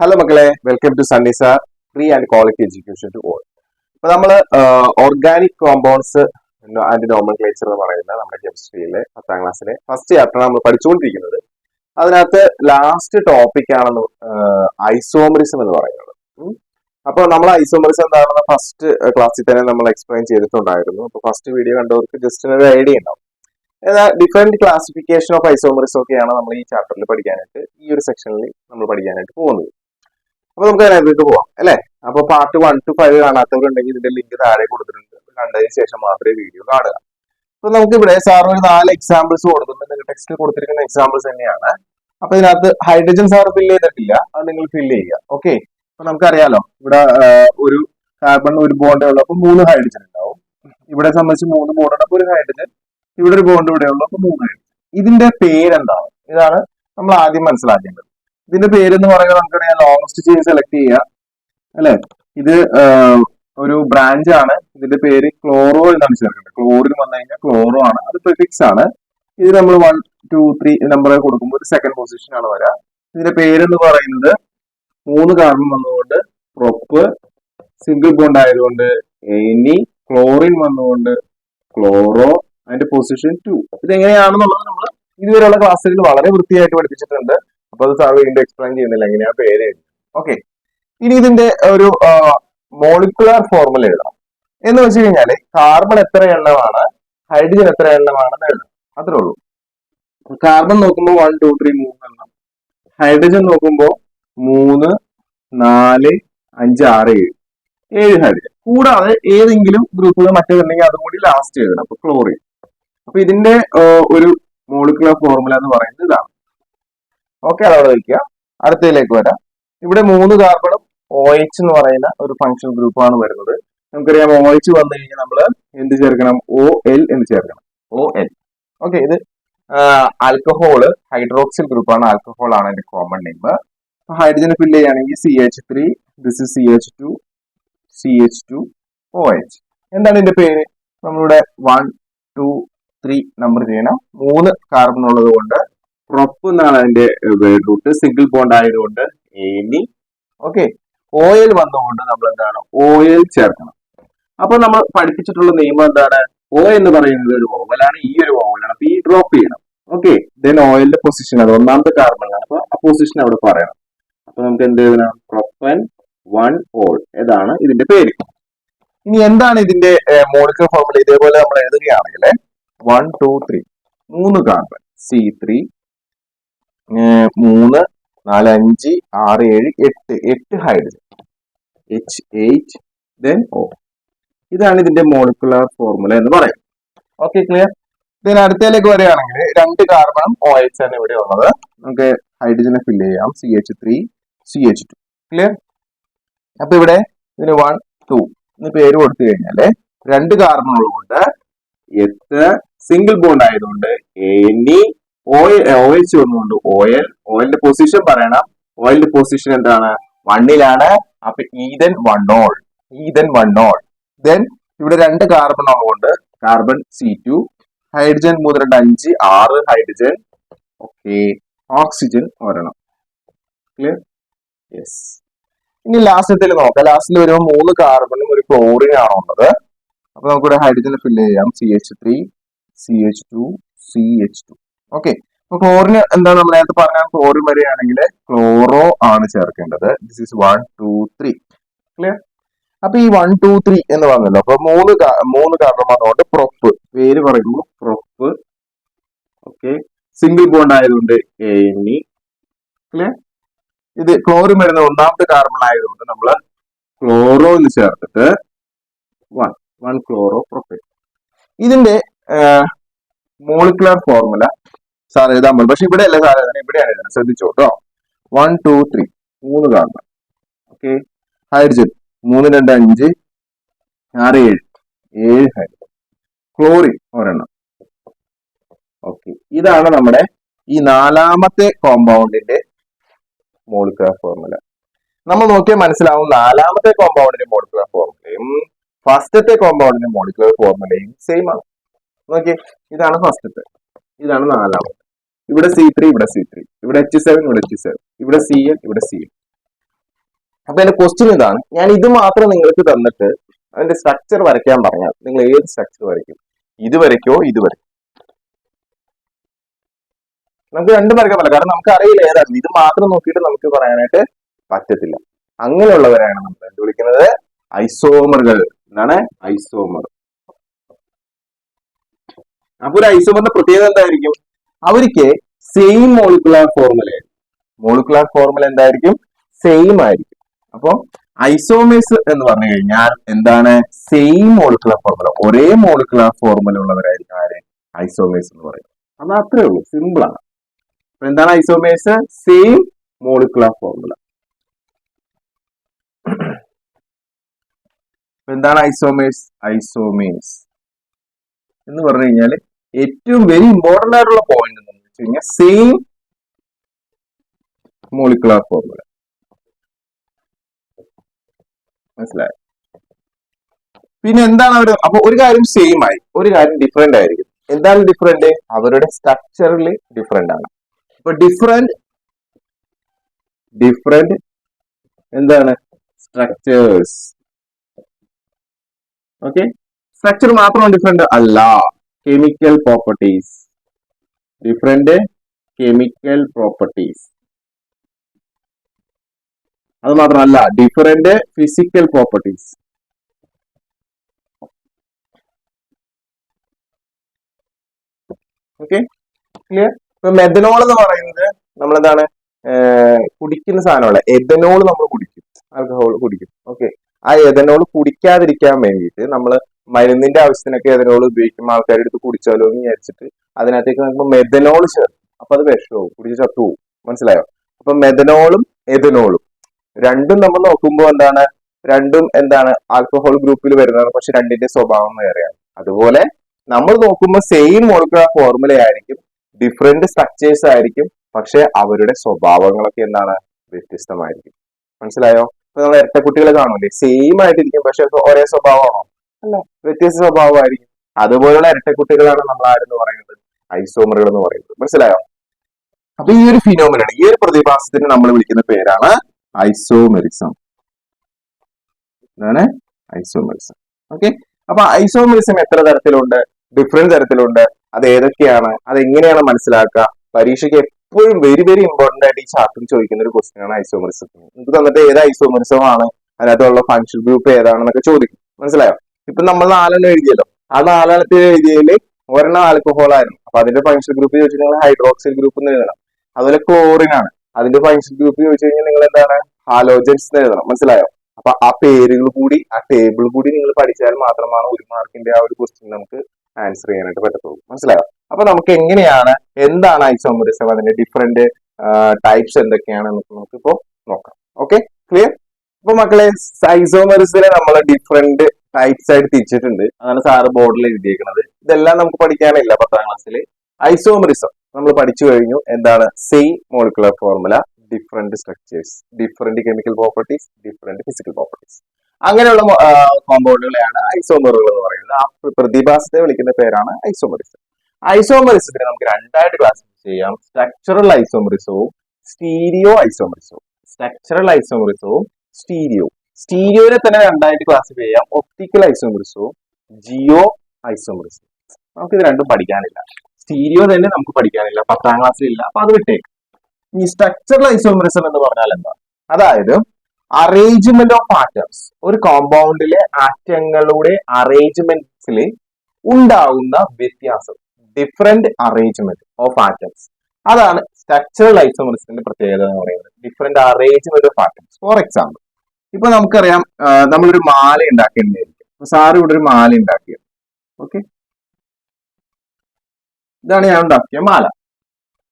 Hello മക്കളെ, welcome to Sunny sir free and quality education to all. ഇപ്പൊ നമ്മൾ organic compounds and nomenclature എന്ന് പറയുന്ന നമ്മുടെ കെമിസ്ട്രിയിലെ 10ാം ക്ലാസ്സിലെ ഫസ്റ്റ് ചാപ്റ്റർ നമ്മൾ പഠിച്ചുകൊണ്ടിരിക്കുന്നത്. അതിനകത്ത് ലാസ്റ്റ് ടോപ്പിക് ആണ് ഐസോമറിസം എന്ന് പറയുന്നത്. അപ്പോൾ നമ്മൾ ഐസോമറിസം എന്താണെന്ന് ഫസ്റ്റ് ക്ലാസ്സിൽ തന്നെ നമ്മൾ എക്സ്പ്ലെയിൻ ചെയ്തിട്ടുണ്ടായിരുന്നു. അപ്പോൾ ഫസ്റ്റ് വീഡിയോ കണ്ടവർക്ക് ജസ്റ്റ് ഒരു ഐഡിയ ഉണ്ടാവും. ഡിഫറെന്റ് ക്ലാസിഫിക്കേഷൻ ഓഫ് ഐസോമറിസം ഒക്കെയാണ് നമ്മൾ ഈ ചാപ്റ്ററിൽ പഠിക്കാനായിട്ട്, ഈ ഒരു സെക്ഷനിൽ നമ്മൾ പഠിക്കാനായിട്ട് പോകുന്നത്. അപ്പൊ നമുക്ക് അതിനകത്തേക്ക് പോവാം അല്ലെ. അപ്പൊ പാർട്ട് 1 to 5 കാണാത്തവരുണ്ടെങ്കിൽ ഇതിന്റെ ലിങ്ക് താഴെ കൊടുത്തിട്ടുണ്ട്. കണ്ടതിന് ശേഷം മാത്രമേ വീഡിയോ കാണുക. അപ്പൊ നമുക്ക് ഇവിടെ സാർ ഒരു 4 എക്സാമ്പിൾസ് കൊടുത്തിട്ടുണ്ട്. ടെക്സ്റ്റിൽ കൊടുത്തിരിക്കുന്ന എക്സാമ്പിൾസ് തന്നെയാണ്. അപ്പൊ ഇതിനകത്ത് ഹൈഡ്രജൻ സാർ ഫില്ല് ചെയ്തിട്ടില്ല, അത് നിങ്ങൾ ഫില്ല് ചെയ്യുക. ഓക്കെ, അപ്പൊ നമുക്കറിയാലോ ഇവിടെ ഒരു കാർബൺ ഒരു ബോണ്ടേ ഉള്ളൂ, അപ്പൊ 3 ഹൈഡ്രജൻ ഉണ്ടാവും. ഇവിടെ സംബന്ധിച്ച് 3 ബോണ്ട്, അപ്പൊ ഒരു ഹൈഡ്രജൻ. ഇവിടെ ഒരു ബോണ്ട് ഇവിടെ ഉള്ളൂ, അപ്പൊ 3 ഹൈഡ്രജൻ. ഇതിന്റെ പേരെന്താണ്? ഇതാണ് നമ്മൾ ആദ്യം മനസ്സിലാക്കേണ്ടത്. ഇതിന്റെ പേരെന്ന് പറയുന്നത് നമുക്കറിയാം, ലോങ്സ്റ്റ് ചെയിൻ സെലക്ട് ചെയ്യുക അല്ലെ. ഇത് ഒരു ബ്രാഞ്ച് ആണ്. ഇതിന്റെ പേര് ക്ലോറോ എന്നാണ് ചേർക്കേണ്ടത്. ക്ലോറിൻ വന്നു കഴിഞ്ഞാൽ ക്ലോറോ ആണ്, അത് പ്രിഫിക്സ് ആണ്. ഇത് നമ്മൾ 1, 2, 3 നമ്പർ കൊടുക്കുമ്പോൾ ഒരു സെക്കൻഡ് പൊസിഷൻ ആണ് വരിക. ഇതിന്റെ പേരെന്ന് പറയുന്നത് 3 കാർബൺ വന്നുകൊണ്ട് പ്രൊപ്പ്, സിംഗിൾ ബോണ്ട് ആയതുകൊണ്ട് എനി, ക്ലോറിൻ വന്നുകൊണ്ട് ക്ലോറോ, അതിന്റെ പൊസിഷൻ 2. ഇതെങ്ങനെയാണെന്നുള്ളത് നമ്മൾ ഇതുവരെയുള്ള ക്ലാസ്സുകളിൽ വളരെ വൃത്തിയായിട്ട് പഠിപ്പിച്ചിട്ടുണ്ട്. അപ്പൊ അത് സാർ വീണ്ടും എക്സ്പ്ലെയിൻ ചെയ്യുന്നില്ല എങ്ങനെയാ പേര്. ഓക്കെ, ഇനി ഇതിന്റെ ഒരു മോളിക്കുലാർ ഫോർമുല എഴുതാം. എന്ന് വെച്ച് കഴിഞ്ഞാല് കാർബൺ എത്ര എണ്ണമാണ്, ഹൈഡ്രജൻ എത്ര എണ്ണമാണെന്ന് എഴുതാം. അത്രേ ഉള്ളൂ. കാർബൺ നോക്കുമ്പോൾ 1, 2, 3 3 എണ്ണം. ഹൈഡ്രജൻ നോക്കുമ്പോൾ 3, 4, 5, 6, 7 ഹൈഡ്രജൻ. കൂടാതെ ഏതെങ്കിലും ഗ്രൂപ്പുകൾ മറ്റേതുണ്ടെങ്കിൽ അതും കൂടി ലാസ്റ്റ് എഴുതണം. അപ്പൊ ക്ലോറിൻ. അപ്പൊ ഇതിന്റെ ഒരു മോളിക്കുലാർ ഫോർമുല എന്ന് പറയുന്നത് ഇതാണ്. ഓക്കെ, അതവിടെ വയ്ക്കുക. അടുത്തതിലേക്ക് വരാം. ഇവിടെ 3 കാർബണും OH എന്ന് പറയുന്ന ഒരു ഫങ്ഷണൽ ഗ്രൂപ്പാണ് വരുന്നത്. നമുക്കറിയാം OH വന്നു കഴിഞ്ഞാൽ നമ്മൾ എന്ത് ചേർക്കണം? OL എന്ന് ചേർക്കണം. OL. ഓക്കെ, ഇത് ആൽക്കഹോള് ഹൈഡ്രോക്സിൽ ഗ്രൂപ്പാണ്. ആൽക്കഹോൾ ആണ് അതിന്റെ കോമൺ നെയിം. ഹൈഡ്രജന് ഫില്ല് ചെയ്യുകയാണെങ്കിൽ CH3, this is CH2, CH2, OH. എന്താണ് ഇതിന്റെ പേര്? നമ്മളിവിടെ 1, 2, 3 നമ്പർ ചെയ്യണം. 3 കാർബൺ ഉള്ളത് കൊണ്ട് പ്രൊപ്പ് എന്നാണ് അതിന്റെ വേർഡ് റൂട്ട്. സിംഗിൾ ബോണ്ട് ആയതുകൊണ്ട് എനി. ഓക്കെ, ഓയിൽ വന്നുകൊണ്ട് നമ്മൾ എന്താണ്? ഓയിൽ ചേർക്കണം. അപ്പൊ നമ്മൾ പഠിപ്പിച്ചിട്ടുള്ള നിയമം എന്താണ്? ഓ എന്ന് പറയുന്നത് ഒരു വോവലാണ്, ഈ ഒരു വോവലാണ്. അപ്പൊ ഈ ഡ്രോപ്പ് ചെയ്യണം. ഓക്കെ, ദെൻ ഓയിലിന്റെ പൊസിഷൻ, അത് ഒന്നാമത്തെ കാർബണിലാണ്. അപ്പൊ ആ പൊസിഷൻ അവിടെ പറയണം. അപ്പൊ നമുക്ക് എന്ത് എഴുതണം? Propan 1 all. ഇതാണ് ഇതിന്റെ പേര്. ഇനി എന്താണ് ഇതിന്റെ മോളിക്കുലർ ഫോർമുല? ഇതേപോലെ നമ്മൾ എഴുതുകയാണെങ്കിൽ 1, 2, 3 3 carbon, C3, 3, 4, 5, 6, 7, 8 hydrogen, H8, then O. ഇതാണ് ഇതിന്റെ മോളിക്കുലർ ഫോർമുല എന്ന് പറയും. Okay, clear? ഇതിന് അടുത്തേക്ക് വരികയാണെങ്കിൽ 2 കാർബണും OH ആണ് ഇവിടെ ഉള്ളത്. നമുക്ക് ഹൈഡ്രജനെ ഫില്ല് ചെയ്യാം. CH3, CH2. ക്ലിയർ? അപ്പൊ ഇവിടെ ഇതിന് 1, 2 എന്ന് പേര് കൊടുത്തു കഴിഞ്ഞാല് 2 കാർബൺ ഉള്ളതുകൊണ്ട് സിംഗിൾ ബോണ്ട് ആയതുകൊണ്ട് എനി, OH വന്നുകൊണ്ട് ഓയിൽ. ഓയിലിന്റെ പൊസിഷൻ പറയണം. ഓയിലിന്റെ പൊസിഷൻ എന്താണ്? 1ലാണ്. അപ്പൊ Ethan 1 all. Ethan 1 all. Then ഇവിടെ 2 കാർബൺ ഉള്ളതുകൊണ്ട് carbon C2, hydrogen 3, 2, 5, 6 hydrogen. Okay, oxygen ഒരെണ്ണം. ക്ലിയർ? യെസ്. ഇനി ലാസ്റ്റത്തിൽ നോക്കാം. ലാസ്റ്റിൽ വരുമ്പോൾ 3 കാർബണും ഒരു ക്ലോറിൻ ആണോ ഉള്ളത്. അപ്പൊ നമുക്കിവിടെ ഹൈഡ്രജനെ ഫില്ല് ചെയ്യാം. CH3, CH2, CH2. ഓക്കെ, അപ്പൊ ക്ലോറിന് എന്താ നമ്മൾ നേരത്തെ പറഞ്ഞാൽ ക്ലോറിൻ വരികയാണെങ്കിൽ ക്ലോറോ ആണ് ചേർക്കേണ്ടത്. This is 1, 2, 3. ക്ലിയർ? അപ്പൊ ഈ 1, 2, 3 എന്ന് പറഞ്ഞല്ലോ. അപ്പൊ 3 കാർബൺ വന്നുകൊണ്ട് പ്രൊപ്പ്, പേര് പറയുമ്പോൾ പ്രൊപ്പ്. ഓക്കെ, സിംഗിൾ ബോണ്ട് ആയതുകൊണ്ട് എനി. ക്ലിയർ? ഇത് ക്ലോറിൻ വരുന്ന ഒന്നാമത്തെ കാർബൺ ആയതുകൊണ്ട് നമ്മൾ ക്ലോറോ എന്ന് ചേർത്തിട്ട് 1 ക്ലോറോ പ്രൊപ്പൈൻ. ഇതിന്റെ മോളിക്കുലർ ഫോർമുല സാർ എഴുതാൻ പറ്റും. പക്ഷെ ഇവിടെ അല്ല സാർ എഴുതാൻ, ഇവിടെയാണ് എഴുതാൻ. ശ്രദ്ധിച്ചോട്ടോ. 1, 2, 3 3 carbon. Okay, hydrogen 3, 2, 5, 6, 7 hydrogen. Chlorine ഒരെണ്ണം. ഓക്കെ, ഇതാണ് നമ്മുടെ ഈ 4ാമത്തെ കോമ്പൗണ്ടിന്റെ മോളിക്കുലർ ഫോർമുല. നമ്മൾ നോക്കിയാൽ മനസ്സിലാവും 4ാമത്തെ കോമ്പൗണ്ടിന്റെ മോളിക്കുലർ ഫോർമുലയും ഫസ്റ്റത്തെ കോമ്പൗണ്ടിന്റെ മോളിക്കുലർ ഫോർമുലയും സെയിം ആണ്. നോക്കിയേ, ഇതാണ് ഫസ്റ്റത്തെ, ഇതാണ് 4ാമത്തെ. ഇവിടെ C3, ഇവിടെ C3, ഇവിടെ H7, ഇവിടെ H7, ഇവിടെ Cl, ഇവിടെ Cl. അപ്പൊ എന്റെ ക്വസ്റ്റ്യൻ ഇതാണ്, ഞാൻ ഇത് മാത്രം നിങ്ങൾക്ക് തന്നിട്ട് അതിന്റെ സ്ട്രക്ചർ വരയ്ക്കാൻ പറഞ്ഞാൽ നിങ്ങൾ ഏത് സ്ട്രക്ചർ വരയ്ക്കും? ഇത് വരയ്ക്കോ ഇത് വരയ്ക്കോ? നമുക്ക് രണ്ടും വരയ്ക്കാൻ പറ്റില്ല, കാരണം നമുക്ക് അറിയില്ല ഏതാണ്. ഇത് മാത്രം നോക്കിയിട്ട് നമുക്ക് പറയാനായിട്ട് പറ്റത്തില്ല. അങ്ങനെയുള്ളവരാണ് നമ്മൾ എന്ത് വിളിക്കുന്നത്? ഐസോമറുകൾ. എന്താണ്? ഐസോമർ. അപ്പൊ ഒരു ഐസോമറിന്റെ പ്രത്യേകത എന്തായിരിക്കും? അവർക്ക് same molecular formula. Molecular formula എന്തായിരിക്കും? സെയിം ആയിരിക്കും. അപ്പൊ ഐസോമേഴ്സ് എന്ന് പറഞ്ഞു കഴിഞ്ഞാൽ എന്താണ്? സെയിം മോളിക്കുലാർ ഫോർമുല, ഒരേ മോളിക്കുലാർ ഫോർമുല ഉള്ളവരായിരിക്കും ആര്? ഐസോമേഴ്സ് എന്ന് പറയും. അത് അത്രേ ഉള്ളൂ, സിമ്പിൾ ആണ്. അപ്പൊ എന്താണ് ഐസോമേഴ്സ്? Same molecular formula. എന്താണ് ഐസോമേഴ്സ്? ഐസോമേഴ്സ് എന്ന് പറഞ്ഞു കഴിഞ്ഞാൽ ഏറ്റവും വെരി ഇമ്പോർട്ടന്റ് ആയിട്ടുള്ള പോയിന്റ് എന്ന് വെച്ച് കഴിഞ്ഞാൽ സെയിം മോളിക്കുലാർ ഫോർമുല. മനസ്സിലായോ? പിന്നെ എന്താണ് അവർ? അപ്പൊ ഒരു കാര്യം സെയിം ആയി, ഒരു കാര്യം ഡിഫറെന്റ് ആയിരിക്കും. എന്താണ് ഡിഫറെന്റ്? അവരുടെ സ്ട്രക്ചറിൽ ഡിഫറെന്റ് ആണ്. അപ്പൊ ഡിഫറെന്റ് എന്താണ്? സ്ട്രക്ചേഴ്സ്. ഓക്കെ, സ്ട്രക്ചർ മാത്രം ഡിഫറെന്റ് അല്ല, chemical properties. Different chemical properties. അത് മാത്രമല്ല, different physical properties. Okay, clear? ഇപ്പൊ മെഥനോൾ എന്ന് പറയുന്നത് നമ്മളെന്താണ് കുടിക്കുന്ന സാധനമല്ല, എഥനോൾ നമ്മൾ കുടിക്കും, ആൽക്കഹോൾ കുടിക്കും. ഓക്കെ, ആ എഥനോൾ കുടിക്കാതിരിക്കാൻ വേണ്ടിയിട്ട് നമ്മൾ മരുന്നിന്റെ ആവശ്യത്തിനൊക്കെ എഥനോൾ ഉപയോഗിക്കുമ്പോൾ ആൾക്കാരുടെ അടുത്ത് കുടിച്ചാലോ എന്ന് വിചാരിച്ചിട്ട് അതിനകത്തേക്ക് നമുക്ക് മെഥനോൾ ചേർക്കും. അപ്പൊ അത് വിഷമാവും, കുടിച്ച് ചത്തുപോകും. മനസ്സിലായോ? അപ്പൊ മെഥനോളും എഥനോളും രണ്ടും നമ്മൾ നോക്കുമ്പോൾ എന്താണ്? രണ്ടും എന്താണ്? ആൽക്കഹോൾ ഗ്രൂപ്പിൽ വരുന്നതാണ്, പക്ഷെ രണ്ടിന്റെ സ്വഭാവം വേറെയാണ്. അതുപോലെ നമ്മൾ നോക്കുമ്പോൾ സെയിം മോളിക്കുലാർ ഫോർമുല ആയിരിക്കും, ഡിഫറെന്റ് സ്ട്രക്ചേഴ്സ് ആയിരിക്കും, പക്ഷെ അവരുടെ സ്വഭാവങ്ങളൊക്കെ എന്താണ്? വ്യത്യസ്തമായിരിക്കും. മനസ്സിലായോ? ഇപ്പൊ നമ്മൾ ഇരട്ടക്കുട്ടികളെ കാണൂലേ, സെയിം ആയിട്ടിരിക്കും, പക്ഷെ ഒരേ സ്വഭാവമാണോ? അല്ല, വ്യത്യസ്ത സ്വഭാവമായിരിക്കും. അതുപോലുള്ള ഇരട്ടക്കുട്ടികളാണ് നമ്മൾ ആരെന്ന് പറയുന്നത്? ഐസോമറുകൾ എന്ന് പറയുന്നത്. മനസ്സിലായോ? അപ്പൊ ഈ ഒരു ഫിനോമിനാണ്, ഈ ഒരു പ്രതിഭാസത്തിന് നമ്മൾ വിളിക്കുന്ന പേരാണ് ഐസോമെറിസം. എന്താണ്? ഐസോമെറിസം. ഓക്കെ, അപ്പൊ ഐസോമെറിസം എത്ര തരത്തിലുണ്ട്? ഡിഫറെന്റ് തരത്തിലുണ്ട്. അത് ഏതൊക്കെയാണ്? അത് എങ്ങനെയാണ് മനസ്സിലാക്കുക? പരീക്ഷയ്ക്ക് എപ്പോഴും വെരി വെരി ഇമ്പോർട്ടന്റ് ആയിട്ട് ഈ ചാപ്റ്ററിൽ ചോദിക്കുന്ന ഒരു ക്വസ്റ്റ്യൻ ആണ് ഐസോമെറിസം. നിങ്ങൾക്ക് തന്നിട്ട് ഏത് ഐസോമെറിസം ആണ്, അതിനകത്തുള്ള ഫങ്ഷൻ ഗ്രൂപ്പ് ഏതാണെന്നൊക്കെ ചോദിക്കും. മനസ്സിലായോ? ഇപ്പൊ നമ്മൾ 4 എഴുതിയല്ലോ, ആ 4 എഴുതിയതിൽ ഒരെണ്ണം ആൽക്കഹോൾ ആയിരുന്നു. അപ്പൊ അതിന്റെ ഫങ്ഷൻ ഗ്രൂപ്പ് ചോദിച്ചാൽ നിങ്ങൾ ഹൈഡ്രോക്സിൽ ഗ്രൂപ്പ് എന്ന് എഴുതണം. അതുപോലെ ക്ലോറിൻ ആണ്, അതിന്റെ ഫങ്ഷൻ ഗ്രൂപ്പ് ചോദിച്ചു കഴിഞ്ഞാൽ നിങ്ങൾ എന്താണ്? ഹാലോജൻസ് എന്ന് എഴുതണം. മനസ്സിലായോ? അപ്പൊ ആ പേരുകൾ കൂടി, ആ ടേബിൾ കൂടി നിങ്ങൾ പഠിച്ചാൽ മാത്രമാണ് 1 മാർക്കിന്റെ ആ ഒരു ക്വസ്റ്റ്യൻ നമുക്ക് ആൻസർ ചെയ്യാനായിട്ട് പറ്റത്തുള്ളൂ. മനസ്സിലായോ? അപ്പൊ നമുക്ക് എങ്ങനെയാണ്, എന്താണ് ഐസോമെറിസം, അതിന്റെ ഡിഫറെന്റ് ടൈപ്സ് എന്തൊക്കെയാണെന്ന് നമുക്കിപ്പോ നോക്കാം. Okay, clear? അപ്പൊ മക്കളെ, ഐസോമെറിസിനെ നമ്മൾ ഡിഫറെന്റ് ടൈപ്സ് ആയിട്ട് തിരിച്ചിട്ടുണ്ട്. അതാണ് സാറ് ബോർഡിൽ എഴുതിയിരിക്കുന്നത്. ഇതെല്ലാം നമുക്ക് പഠിക്കാനില്ല 10ാം ക്ലാസ്സിൽ. ഐസോമെറിസം നമ്മൾ പഠിച്ചു കഴിഞ്ഞു. എന്താണ്? Same molecular formula, different structures, different chemical properties, different physical properties. അങ്ങനെയുള്ള കോമ്പൗണ്ടുകളെയാണ് ഐസോമറുകൾ എന്ന് പറയുന്നത്. ആ പ്രതിഭാസത്തെ വിളിക്കുന്ന പേരാണ് ഐസോമെറിസം. ഐസോമെറിസത്തിന് നമുക്ക് 2ആയിട്ട് ക്ലാസിഫൈ ചെയ്യാം, സ്ട്രക്ചറൽ ഐസോമെറിസവും സ്റ്റീരിയോ ഐസോമെറിസവും. സ്ട്രക്ചറൽ ഐസോമെറിസവും സ്റ്റീരിയോനെ തന്നെ 2ആയിട്ട് ക്ലാസിഫൈ ചെയ്യാം, ഒപ്റ്റിക്കൽ ഐസോമെറിസവും ജിയോ ഐസോമെറിസവും. നമുക്കിത് രണ്ടും പഠിക്കാനില്ല. സ്റ്റീരിയോ തന്നെ നമുക്ക് പഠിക്കാനില്ല, 10ാം ക്ലാസ്സിൽ ഇല്ല, അപ്പൊ അത് വിട്ടേക്ക്. ഈ സ്ട്രക്ചറൽ ഐസോമെറിസം എന്ന് പറഞ്ഞാൽ എന്താ? അതായത് അറേഞ്ച്മെന്റ് ഓഫ് ആറ്റംസ്, ഒരു കോമ്പൗണ്ടിലെ ആറ്റങ്ങളുടെ അറേഞ്ച്മെന്റ്സിൽ ഉണ്ടാകുന്ന വ്യത്യാസം, ഡിഫറെന്റ് അറേഞ്ച്മെന്റ് ഓഫ് ആറ്റംസ്. അതാണ് സ്ട്രക്ചറൽ ഐസോമെറിസത്തിന്റെ പ്രത്യേകത എന്ന് പറയുന്നത്, different arrangement of atoms. For example, ഇപ്പൊ നമുക്കറിയാം, നമ്മളൊരു മാല ഉണ്ടാക്കേണ്ടതായിരിക്കും. സാറ് ഇവിടെ ഒരു മാല ഉണ്ടാക്കിയത്. ഓക്കെ, ഇതാണ് ഞാൻ ഉണ്ടാക്കിയ മാല.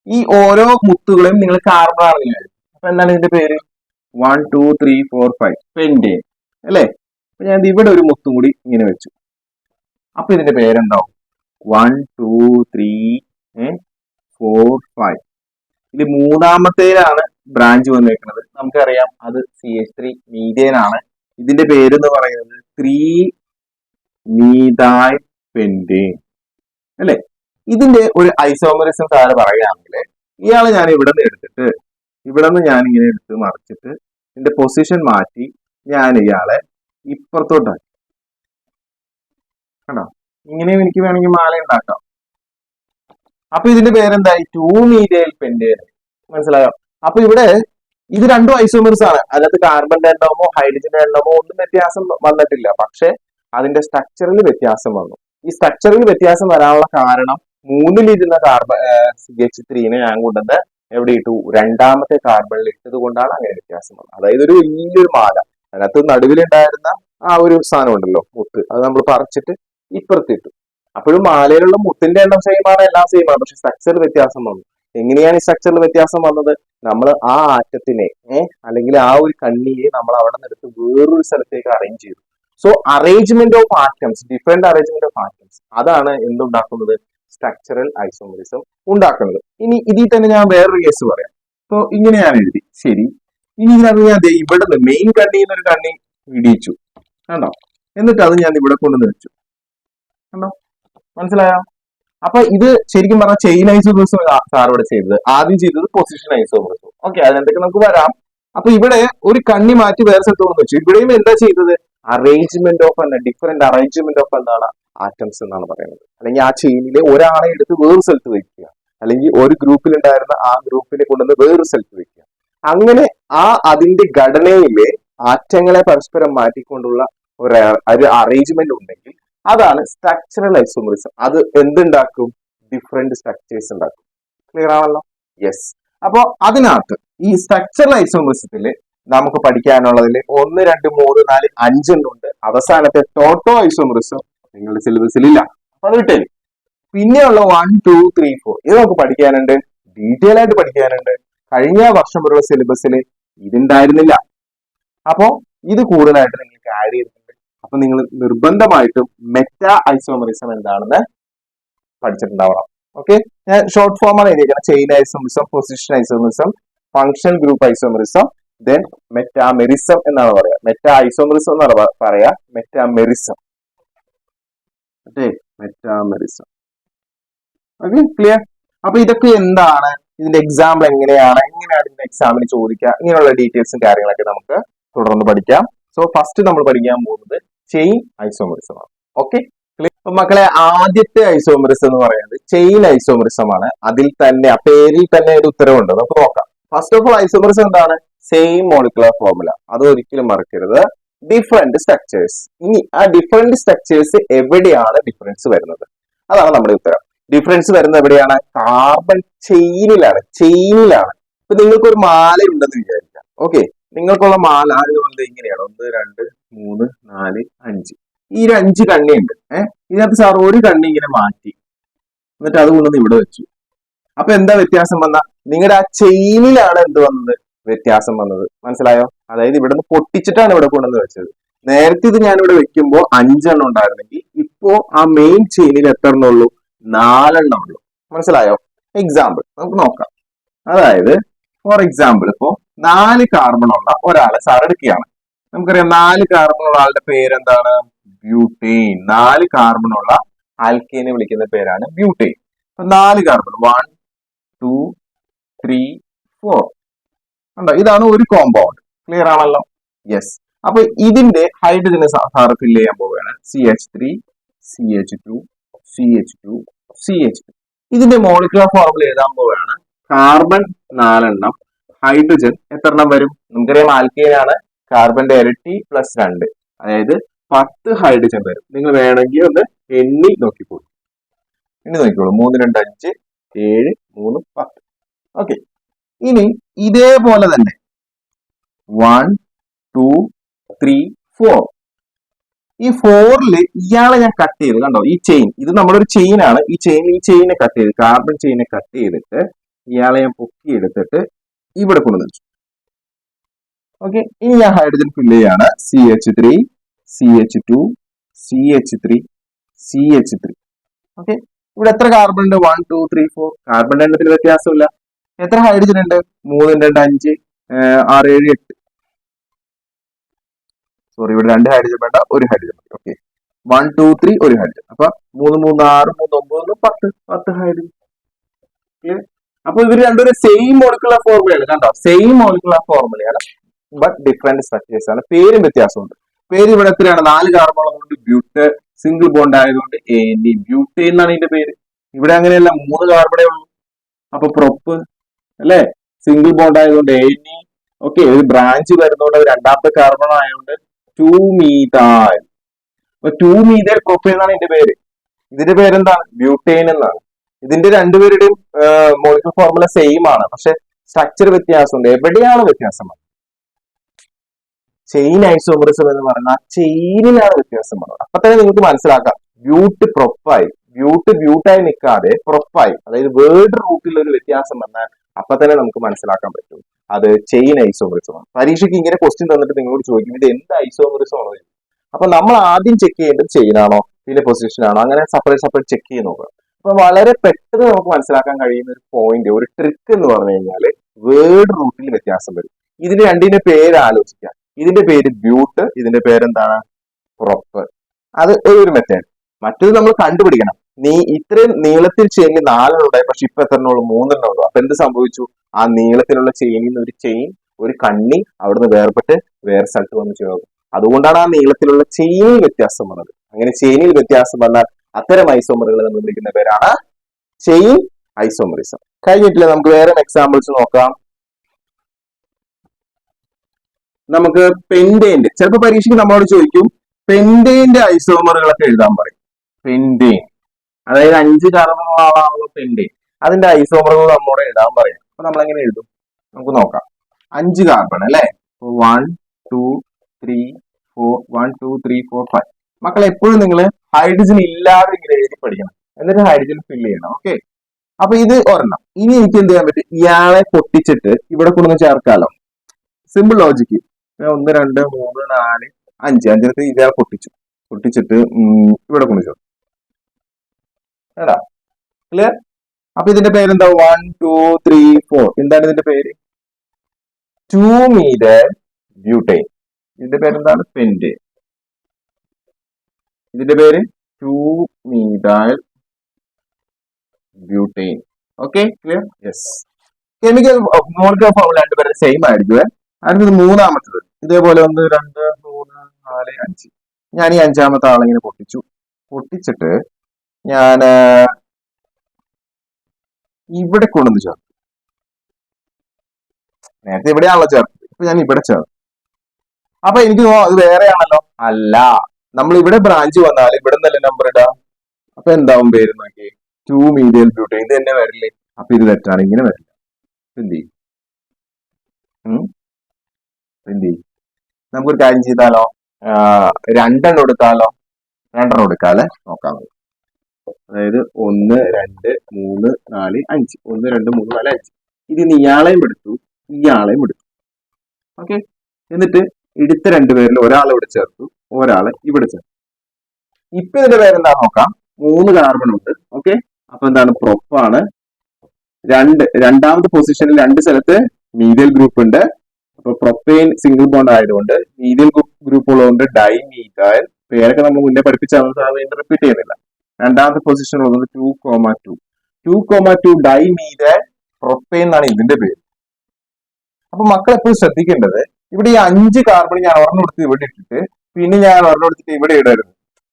ഈ ഓരോ മുത്തുകളെയും നിങ്ങൾ കാർബൺ ആണെന്ന്. അപ്പൊ എന്താണ് ഇതിന്റെ പേര്? 1 2 3 4 5 പെന്റേൻ അല്ലേ? അപ്പൊ ഞാൻ ഇവിടെ ഒരു മുത്തും കൂടി ഇങ്ങനെ വെച്ചു. അപ്പൊ ഇതിന്റെ പേരെന്താവും? 1 2 3 4 5. ഇത് 3ാമത്തേലാണ് ബ്രാഞ്ച് വന്നേക്കുന്നത്. നമുക്കറിയാം അത് CH3 മീഥേൻ ആണ്. ഇതിന്റെ പേര് എന്ന് പറയുന്നത് 3 മീഥൈൽ പെന്റേൻ അല്ലെ? ഇതിന്റെ ഒരു ഐസോമെറിസം സാറ് പറയുകയാണെങ്കിൽ, ഇയാളെ ഞാൻ ഇവിടെ നിന്ന് എടുത്തിട്ട് ഇവിടെ നിന്ന് ഞാൻ ഇങ്ങനെ എടുത്ത് മറിച്ചിട്ട് ഇതിന്റെ പൊസിഷൻ മാറ്റി ഞാൻ ഇയാളെ ഇപ്പുറത്തോട്ടാക്കി. കണ്ടോ? ഇങ്ങനെയും എനിക്ക് വേണമെങ്കിൽ മാല ഉണ്ടാക്കാം. അപ്പൊ ഇതിന്റെ പേരെന്തായി? 2-methyl pentane. മനസ്സിലായോ? അപ്പൊ ഇവിടെ ഇത് രണ്ടും ഐസോമേഴ്സ് ആണ്. അതിനകത്ത് കാർബണിന്റെ എണ്ണമോ ഹൈഡ്രജന്റെ എണ്ണമോ ഒന്നും വ്യത്യാസം വന്നിട്ടില്ല. പക്ഷെ അതിന്റെ സ്ട്രക്ചറിൽ വ്യത്യാസം വന്നു. ഈ സ്ട്രക്ചറിൽ വ്യത്യാസം വരാനുള്ള കാരണം 3-ലിരുന്ന CH3 ഞാൻ കൊണ്ടുവന്ന് എവിടെ ഇട്ടു? രണ്ടാമത്തെ കാർബണിൽ ഇട്ടത് കൊണ്ടാണ് അങ്ങനെ വ്യത്യാസം വന്നത്. അതായത് ഒരു വലിയൊരു മാല, അതിനകത്ത് നടുവിലുണ്ടായിരുന്ന ആ ഒരു സാധനം ഉണ്ടല്ലോ, മുത്ത്, അത് നമ്മൾ പറിച്ചിട്ട് ഇപ്പുറത്തിട്ടു. അപ്പോഴും മാലയിലുള്ള മുത്തിന്റെ എണ്ണം സെയിം ആണ്, എല്ലാം സെയിം ആണ്, പക്ഷെ സ്ട്രക്ചറിൽ വ്യത്യാസം വന്നു. എങ്ങനെയാണ് ഈ സ്ട്രക്ചറിൽ വ്യത്യാസം വന്നത്? നമ്മൾ ആ ആറ്റത്തിനെ അല്ലെങ്കിൽ ആ ഒരു കണ്ണിയെ നമ്മൾ അവിടെ നിന്ന് എടുത്ത് വേറൊരു സ്ഥലത്തേക്ക് അറേഞ്ച് ചെയ്തു. So arrangement of atoms, different arrangement of atoms, അതാണ് എന്തുണ്ടാക്കുന്നത്? സ്ട്രക്ചറൽ ഐസോമറിസം ഉണ്ടാക്കുന്നത്. ഇനി ഇതിൽ തന്നെ ഞാൻ വേറൊരു കേസ് പറയാം. സോ ഇങ്ങനെ ഞാൻ എഴുതി, ശരി. ഇനി ഇതിനകത്ത് ഞാൻ ഇവിടെ നിന്ന് മെയിൻ കണ്ണിയിൽ നിന്ന് ഒരു കണ്ണി ഇടിച്ചു, കണ്ടോ? എന്നിട്ട് അത് ഞാൻ ഇവിടെ കൊണ്ടുവന്ന് വെച്ചു, കണ്ടോ? മനസ്സിലായോ? അപ്പൊ ഇത് ശരിക്കും പറഞ്ഞാൽ ചെയിൻ ഐസോമറിസം സാർ ഇവിടെ ചെയ്തത്. ആദ്യം ചെയ്തത് പൊസിഷൻ ഐസോമറിസം. ഓക്കെ, അതിനെന്തൊക്കെ നമുക്ക് വരാം. അപ്പൊ ഇവിടെ ഒരു കണ്ണി മാറ്റി വേറെ സ്ഥലത്ത് കൊണ്ട് വെച്ചു. ഇവിടെയും എന്താ ചെയ്തത്? Arrangement of different arrangement of എന്താണ്? ആറ്റംസ് എന്നാണ് പറയുന്നത്. അല്ലെങ്കിൽ ആ ചെയിനിലെ ഒരാളെ എടുത്ത് വേറൊരു സ്ഥലത്ത് വെക്കുക, അല്ലെങ്കിൽ ഒരു ഗ്രൂപ്പിൽ ഉണ്ടായിരുന്ന ആ ഗ്രൂപ്പിനെ കൊണ്ടുവന്ന് വേറൊരു സ്ഥലത്ത് വെക്കുക. അങ്ങനെ അതിന്റെ ഘടനയിലെ ആറ്റങ്ങളെ പരസ്പരം മാറ്റിക്കൊണ്ടുള്ള ഒരു അറേഞ്ച്മെന്റ് ഉണ്ടെങ്കിൽ അതാണ് സ്ട്രക്ചറൽ ഐസോമറിസം. അത് എന്തുണ്ടാക്കും? ഡിഫറെന്റ് സ്ട്രക്ചേഴ്സ് ഉണ്ടാക്കും. ക്ലിയർ ആണല്ലോ? യെസ്. അപ്പോ അതിനകത്ത് ഈ സ്ട്രക്ചറൽ ഐസോമറിസത്തിൽ നമുക്ക് പഠിക്കാനുള്ളതിൽ 1, 2, 3, 4, 5 എണ്ണുണ്ട്. അവസാനത്തെ ടോട്ടോ ഐസോമറിസം നിങ്ങളുടെ സിലബസിൽ ഇല്ല, അപ്പൊ അത് വിട്ടേ. പിന്നെയുള്ള 1, 2, 3, 4 ഇത് നമുക്ക് പഠിക്കാനുണ്ട്, ഡീറ്റെയിൽ ആയിട്ട് പഠിക്കാനുണ്ട്. കഴിഞ്ഞ വർഷം വരെയുള്ള സിലബസിൽ ഇതുണ്ടായിരുന്നില്ല. അപ്പോ ഇത് കൂടുതലായിട്ട് നിങ്ങൾക്ക് ആഡ് ചെയ്തിട്ടുണ്ട്. അപ്പൊ നിങ്ങൾ നിർബന്ധമായിട്ടും മെറ്റാ ഐസോമറിസം എന്താണെന്ന് പഠിച്ചിട്ടുണ്ടാവണം. ഓക്കെ, ഞാൻ ഷോർട്ട് ഫോം ആണ് എഴുതിയിരിക്കുന്നത്. Chain isomerism, position isomerism, function group isomerism, then metamerism എന്നാണ് പറയാ. മെറ്റാ ഐസോമറിസം എന്നാണ് പറയാ, മെറ്റാമെറിസം. മെറ്റാമെറിസം. Okay, clear? അപ്പൊ ഇതൊക്കെ എന്താണ്, ഇതിന്റെ എക്സാമ്പിൾ എങ്ങനെയാണ് ഇതിന്റെ എക്സാമിന് ചോദിക്കുക, ഇങ്ങനെയുള്ള ഡീറ്റെയിൽസും കാര്യങ്ങളൊക്കെ നമുക്ക് തുടർന്ന് പഠിക്കാം. സോ ഫസ്റ്റ് നമ്മൾ പഠിക്കാൻ പോകുന്നത് ചെയിൻ ഐസോമറിസം ആണ്. ഓക്കെ, അപ്പൊ മക്കളെ, ആദ്യത്തെ ഐസോമറിസം എന്ന് പറയുന്നത് ചെയിൻ ഐസോമറിസം ആണ്. അതിൽ തന്നെ ആ പേരിൽ തന്നെ ഒരു ഉത്തരവുണ്ട്, നമുക്ക് നോക്കാം. ഫസ്റ്റ് ഓഫ് ഓൾ ഐസോമറിസം എന്താണ്? സെയിം മോളിക്കുലർ ഫോർമുല, അത് ഒരിക്കലും മറക്കരുത്. Different structures. ഇനി ആ ഡിഫറെന്റ് സ്ട്രക്ചേഴ്സ് എവിടെയാണ് ഡിഫറൻസ് വരുന്നത്? അതാണ് നമ്മുടെ ഉത്തരം. ഡിഫറൻസ് വരുന്നത് എവിടെയാണ്? കാർബൺ ചെയിനിലാണ്. ഇപ്പൊ നിങ്ങൾക്ക് ഒരു മാല ഉണ്ടെന്ന് വിചാരിക്കാം. ഓക്കെ, നിങ്ങൾക്കുള്ള മാല അതുപോലെ ഇങ്ങനെയാണ്. 1, 2, 3, 4, 5. ഈ 5 കണ്ണിയുണ്ട്. ഇതിനകത്ത് സാർ ഒരു കണ്ണി ഇങ്ങനെ മാറ്റി, എന്നിട്ട് അത് കൊണ്ടുവന്ന് ഇവിടെ വെച്ചു. അപ്പൊ എന്താ വ്യത്യാസം വന്ന? നിങ്ങളുടെ ആ ചെയിനിലാണ് എന്ത് വന്നത്? വ്യത്യാസം വന്നത്. മനസ്സിലായോ? അതായത് ഇവിടെ നിന്ന് പൊട്ടിച്ചിട്ടാണ് ഇവിടെ കൊണ്ടുവന്ന് വെച്ചത്. നേരത്തെ ഇത് ഞാൻ ഇവിടെ വെക്കുമ്പോൾ 5 എണ്ണം ഉണ്ടായിരുന്നെങ്കിൽ ഇപ്പോ ആ മെയിൻ ചെയിനിൽ എത്ര എണ്ണം ഉള്ളൂ? 4 എണ്ണം ഉള്ളൂ. മനസ്സിലായോ? എക്സാമ്പിൾ നമുക്ക് നോക്കാം. അതായത് ഫോർ എക്സാമ്പിൾ ഇപ്പോ 4 കാർബൺ ഉള്ള ഒരാളെ സാർ എടുക്കുകയാണ്. നമുക്കറിയാം 4 കാർബൺ ഉള്ള ആളുടെ പേരെന്താണ്? ബ്യൂട്ടെയിൻ. 4 കാർബൺ ഉള്ള ആൽക്കേനെ വിളിക്കുന്ന പേരാണ് ബ്യൂട്ടെയിൻ. അപ്പൊ 4 കാർബൺ 1, 2, 3, 4 ഉണ്ടോ? ഇതാണ് ഒരു കോമ്പൗണ്ട്. ക്ലിയർ ആണല്ലോ? യെസ്. അപ്പൊ ഇതിന്റെ ഹൈഡ്രജനെ സാർ ഫില്ല് ചെയ്യാൻ പോവുകയാണ്. CH3, CH2, CH2, CH2. ഇതിന്റെ മോളിക്കുലർ ഫോർമുല എഴുതാൻ പോവുകയാണ്. കാർബൺ 4 എണ്ണം, ഹൈഡ്രജൻ എത്ര എണ്ണം വരും? നമുക്കറിയാം ആൽക്കേനാണ്. കാർബന്റെ ഇരട്ടി പ്ലസ് 2, അതായത് 10 ഹൈഡ്രജൻ വരും. നിങ്ങൾ വേണമെങ്കിൽ ഒന്ന് എണ്ണി നോക്കിക്കോളൂ. 3, 2, 5, 7, 3, 10. ഓക്കെ, ഇനി ഇതേപോലെ തന്നെ 1, 2, 3, 4. ഈ 4ല് ഇയാളെ ഞാൻ കട്ട് ചെയ്തു. കണ്ടോ? ഈ ചെയിൻ, ഇത് നമ്മളൊരു ചെയിൻ ആണ്. ഈ ചെയിനെ കട്ട് ചെയ്ത്, കാർബൺ ചെയിനെ കട്ട് ചെയ്തിട്ട് ഇയാളെ ഞാൻ പൊക്കി എടുത്തിട്ട് ഇവിടെ കൊണ്ടുവച്ചു. ഓക്കെ, ഇനി ഞാൻ ഹൈഡ്രജൻ ഫില്ല് ചെയ്യാണ്. CH3, CH2, CH3, CH3. Okay, ഇവിടെ എത്ര കാർബൺ ഉണ്ട്? 1, 2, 3, 4. കാർബണിന്റെ എണ്ണത്തിൽ വ്യത്യാസമില്ല. എത്ര ഹൈഡ്രജൻ ഉണ്ട്? 3, 2, 5, 6, 7, 8. സോറി, ഇവിടെ 2 ഹൈഡ്രജൻ വേണ്ട, ഒരു ഹൈഡ്രജൻ. ഓക്കെ, 1, 2, 3 ഒരു ഹൈഡ്രജൻ. അപ്പൊ 3, 3, 6, 3, 9, 10 ഹൈഡ്രജൻ. അപ്പൊ ഇവർ രണ്ടുപേരും സെയിം മോളിക്കുലർ ഫോർമുലയാണ്. കണ്ടോ? സെയിം മോളിക്കുലർ ഫോർമുലയാണ്. ബട്ട് ഡിഫറെന്റ് സ്ട്രക്ചേഴ്സ് ആണ്. പേരും വ്യത്യാസമുണ്ട്. പേര് ഇവിടെ എത്രയാണ്? 4 കാർബൺ ഉള്ളതുകൊണ്ട് ബ്യൂട്ട്, സിംഗിൾ ബോണ്ട് ആയതുകൊണ്ട് AND, ബ്യൂട്ടേൻ എന്നാണ് ഇതിന്റെ പേര്. ഇവിടെ അങ്ങനെയല്ല, 3 കാർബണേ ഉള്ളൂ. അപ്പൊ പ്രൊപ്പ് അല്ലെ, സിംഗിൾ ബോണ്ട് ആയതുകൊണ്ട് ANE. ഓക്കെ, ഒരു ബ്രാഞ്ച് വരുന്നതുകൊണ്ട് അത് രണ്ടാമത്തെ കാർബൺ ആയതുകൊണ്ട് 2-മീഥൈൽ. 2-മീഥൈൽ പ്രൊപ്പേൻ എന്നാണ് ഇതിന്റെ പേര്. ഇതിന്റെ പേരെന്താണ്? ബ്യൂട്ടേൻ എന്നാണ്. ഇതിന്റെ രണ്ടുപേരുടെയും മോളിക്യൂൾ ഫോർമുല സെയിം ആണ്, പക്ഷെ സ്ട്രക്ചർ വ്യത്യാസമുണ്ട്. എവിടെയാണ് വ്യത്യാസം? ചെയിൻ ഐസോമറിസം എന്ന് പറഞ്ഞാൽ ചെയിനിലാണ് വ്യത്യാസം വന്നത്. അപ്പൊ തന്നെ നിങ്ങൾക്ക് മനസ്സിലാക്കാം, ബ്യൂട്ട് പ്രൊപ്പായി, ബ്യൂട്ടായി നിൽക്കാതെ പ്രൊപ്പായി, അതായത് വേർഡ് റൂട്ടിൽ ഒരു വ്യത്യാസം വന്നാൽ അപ്പൊ തന്നെ നമുക്ക് മനസ്സിലാക്കാൻ പറ്റും അത് ചെയിൻ ഐസോമറിസം ആണ്. പരീക്ഷയ്ക്ക് ഇങ്ങനെ ക്വസ്റ്റ്യൻ തന്നിട്ട് നിങ്ങളോട് ചോദിക്കും ഇത് എന്ത് ഐസോമറിസം ആണോ? അപ്പൊ നമ്മൾ ആദ്യം ചെക്ക് ചെയ്യേണ്ടത് ചെയിൻ ആണോ പിന്നെ പൊസിഷൻ ആണോ, അങ്ങനെ സെപ്പറേറ്റ് ചെക്ക് ചെയ്ത് നോക്കുക. അപ്പൊ വളരെ പെട്ടെന്ന് നമുക്ക് മനസ്സിലാക്കാൻ കഴിയുന്ന ഒരു പോയിന്റ്, ഒരു ട്രിക്ക് എന്ന് പറഞ്ഞു കഴിഞ്ഞാൽ വേർഡ് റൂട്ടിൽ വ്യത്യാസം വരും. ഇതിന് രണ്ടിന്റെ പേര് ആലോചിക്കാം. ഇതിന്റെ പേര് ബ്യൂട്ട്, ഇതിന്റെ പേരെന്താണ്? പ്രൊപ്പ്. അത് ഒരു മെത്തേഡ്. മറ്റത് നമ്മൾ കണ്ടുപിടിക്കണം. ഇത്രയും നീളത്തിൽ ചെയിൻ 4 ഉണ്ടായി, പക്ഷെ ഇപ്പൊ എത്ര ഉള്ളൂ? 3 ഉള്ളൂ. അപ്പൊ എന്ത് സംഭവിച്ചു? ആ നീളത്തിലുള്ള ചെയിനിൽ നിന്ന് ഒരു കണ്ണി അവിടുന്ന് വേർപെട്ട് വേറെ സ്ഥലത്ത് വന്ന് ചേർന്നു. അതുകൊണ്ടാണ് ആ നീളത്തിലുള്ള ചെയിനിൽ വ്യത്യാസം വന്നത്. അങ്ങനെ ചെയിനിൽ വ്യത്യാസം വന്നാൽ അത്തരം ഐസോമറുകൾ നമ്മൾ വിളിക്കുന്ന പേരാണ് ചെയിൻ ഐസോമറിസം. കഴിഞ്ഞിട്ടില്ല, നമുക്ക് വേറെ എക്സാമ്പിൾസ് നോക്കാം. നമുക്ക് പെന്റേന്റെ, ചിലപ്പോൾ പരീക്ഷയ്ക്ക് നമ്മളോട് ചോദിക്കും പെന്റേന്റെ ഐസോമറുകളൊക്കെ എഴുതാൻ പറയും. പെന്റേൻ അതായത് 5 കാർബണുള്ള ആളാണല്ലോ പെന്റേൻ. അതിന്റെ ഐസോമറുകൾ നമ്മോട് എഴുതാൻ പറയും. അപ്പൊ നമ്മൾ എങ്ങനെ എഴുതും? നമുക്ക് നോക്കാം. 5 കാർബൺ അല്ലെ, 1 2 3 4 1 2 3 4 5. മക്കളെ എപ്പോഴും നിങ്ങൾ ഹൈഡ്രജൻ ഇല്ലാതെ ഇങ്ങനെ എഴുതി പഠിക്കണം, എന്നിട്ട് ഹൈഡ്രജൻ ഫില്ല് ചെയ്യണം. ഓക്കെ, അപ്പൊ ഇത് ഒരെണ്ണം. ഇനി എനിക്ക് എന്ത് ചെയ്യാൻ പറ്റും? ഇയാളെ പൊട്ടിച്ചിട്ട് ഇവിടെ കൊണ്ടുവന്ന് ചേർക്കാലോ. Simple logic. 1 2 3 4 5 അഞ്ചിനകത്ത് ഇയാളെ പൊട്ടിച്ചിട്ട് ഇവിടെ കൊണ്ടു ചേർക്കും. ഏടാ ക്ലിയർ? അപ്പൊ ഇതിന്റെ പേരെന്താ? 1 2 3 4. എന്താണ് ഇതിന്റെ പേര്? Two methyl butyne. ഇതിന്റെ പേരെന്താണ്? പെന്റേൻ. ഇതിന്റെ പേര് two methyl butyne. Okay, clear? Yes. Chemical molecular formula രണ്ടുപേരുടെ സെയിം ആയിരിക്കും. അടുത്തത് മൂന്നാമത്തത് ഇതേപോലെ 1 2 3 4 5. ഞാൻ ഈ 5ാമത്തെ ആളിങ്ങനെ പൊട്ടിച്ചിട്ട് ഞാൻ ഇവിടെ കൊണ്ടുവന്ന് ചേർത്തു. നേരത്തെ ഇവിടെയാണല്ലോ ചേർത്തത്, ഇപ്പൊ ഞാൻ ഇവിടെ ചേർത്തു. അപ്പൊ എനിക്ക് അത് വേറെയാണല്ലോ. അല്ല, നമ്മൾ ഇവിടെ ബ്രാഞ്ച് വന്നാൽ ഇവിടെ നിന്നല്ലേ നമ്പർ ഇടാം. അപ്പൊ എന്താവും പേര് നോക്കി? 2-മീഥൈൽ ബ്യൂട്ടൈൻ. ഇത് തന്നെ വരില്ലേ? അപ്പൊ ഇത് തെറ്റാണ്, ഇങ്ങനെ വരില്ല. എന്ത് ചെയ്യും? നമുക്കൊരു കാര്യം ചെയ്താലോ? 2 എണ്ണം എടുക്കാലോ. 2 എണ്ണം എടുക്കാല്ലേ? നോക്കാം. അതായത് 1 2 3 4 5. 1 2 3 4 5. ഇതിന് ഇയാളെയും എടുത്തു, ഇയാളെയും എടുത്തു. ഓക്കെ, എന്നിട്ട് എടുത്ത 2 പേരിൽ ഒരാളെ ഇവിടെ ചേർത്തു, ഒരാളെ ഇവിടെ ചേർത്തു. ഇപ്പൊ ഇതിന്റെ പേരെന്താ നോക്കാം. 3 കാർബൺ ഉണ്ട്. ഓക്കെ, അപ്പൊ എന്താണ്? പ്രൊപ്പാണ്. രണ്ടാമത്തെ പൊസിഷനിൽ 2 സ്ഥലത്ത് മീഥൈൽ ഗ്രൂപ്പ് ഉണ്ട്. അപ്പൊ പ്രൊപ്പൈൻ സിംഗിൾ ബോണ്ട് ആയതുകൊണ്ട് മീഥൈൽ ഗ്രൂപ്പ് ഉള്ളതുകൊണ്ട് ഡൈമീഥൈൽ. പേരൊക്കെ നമ്മൾ മുന്നേ പഠിപ്പിച്ചാൽ റിപ്പീറ്റ് ചെയ്യുന്നില്ല. രണ്ടാമത്തെ പൊസിഷൻ ഉള്ളത് 2,2 ഡൈമീഥൈൽ പ്രൊപ്പൈൻ എന്നാണ് ഇതിന്റെ പേര്. അപ്പൊ മക്കൾ എപ്പോഴും ശ്രദ്ധിക്കേണ്ടത്, ഇവിടെ ഈ 5 കാർബൺ ഞാൻ ഒരെണ്ണം എടുത്ത് ഇവിടെ ഇട്ടിട്ട് പിന്നെ ഞാൻ ഒരെണ്ണം എടുത്തിട്ട് ഇവിടെ ഇടരുത്.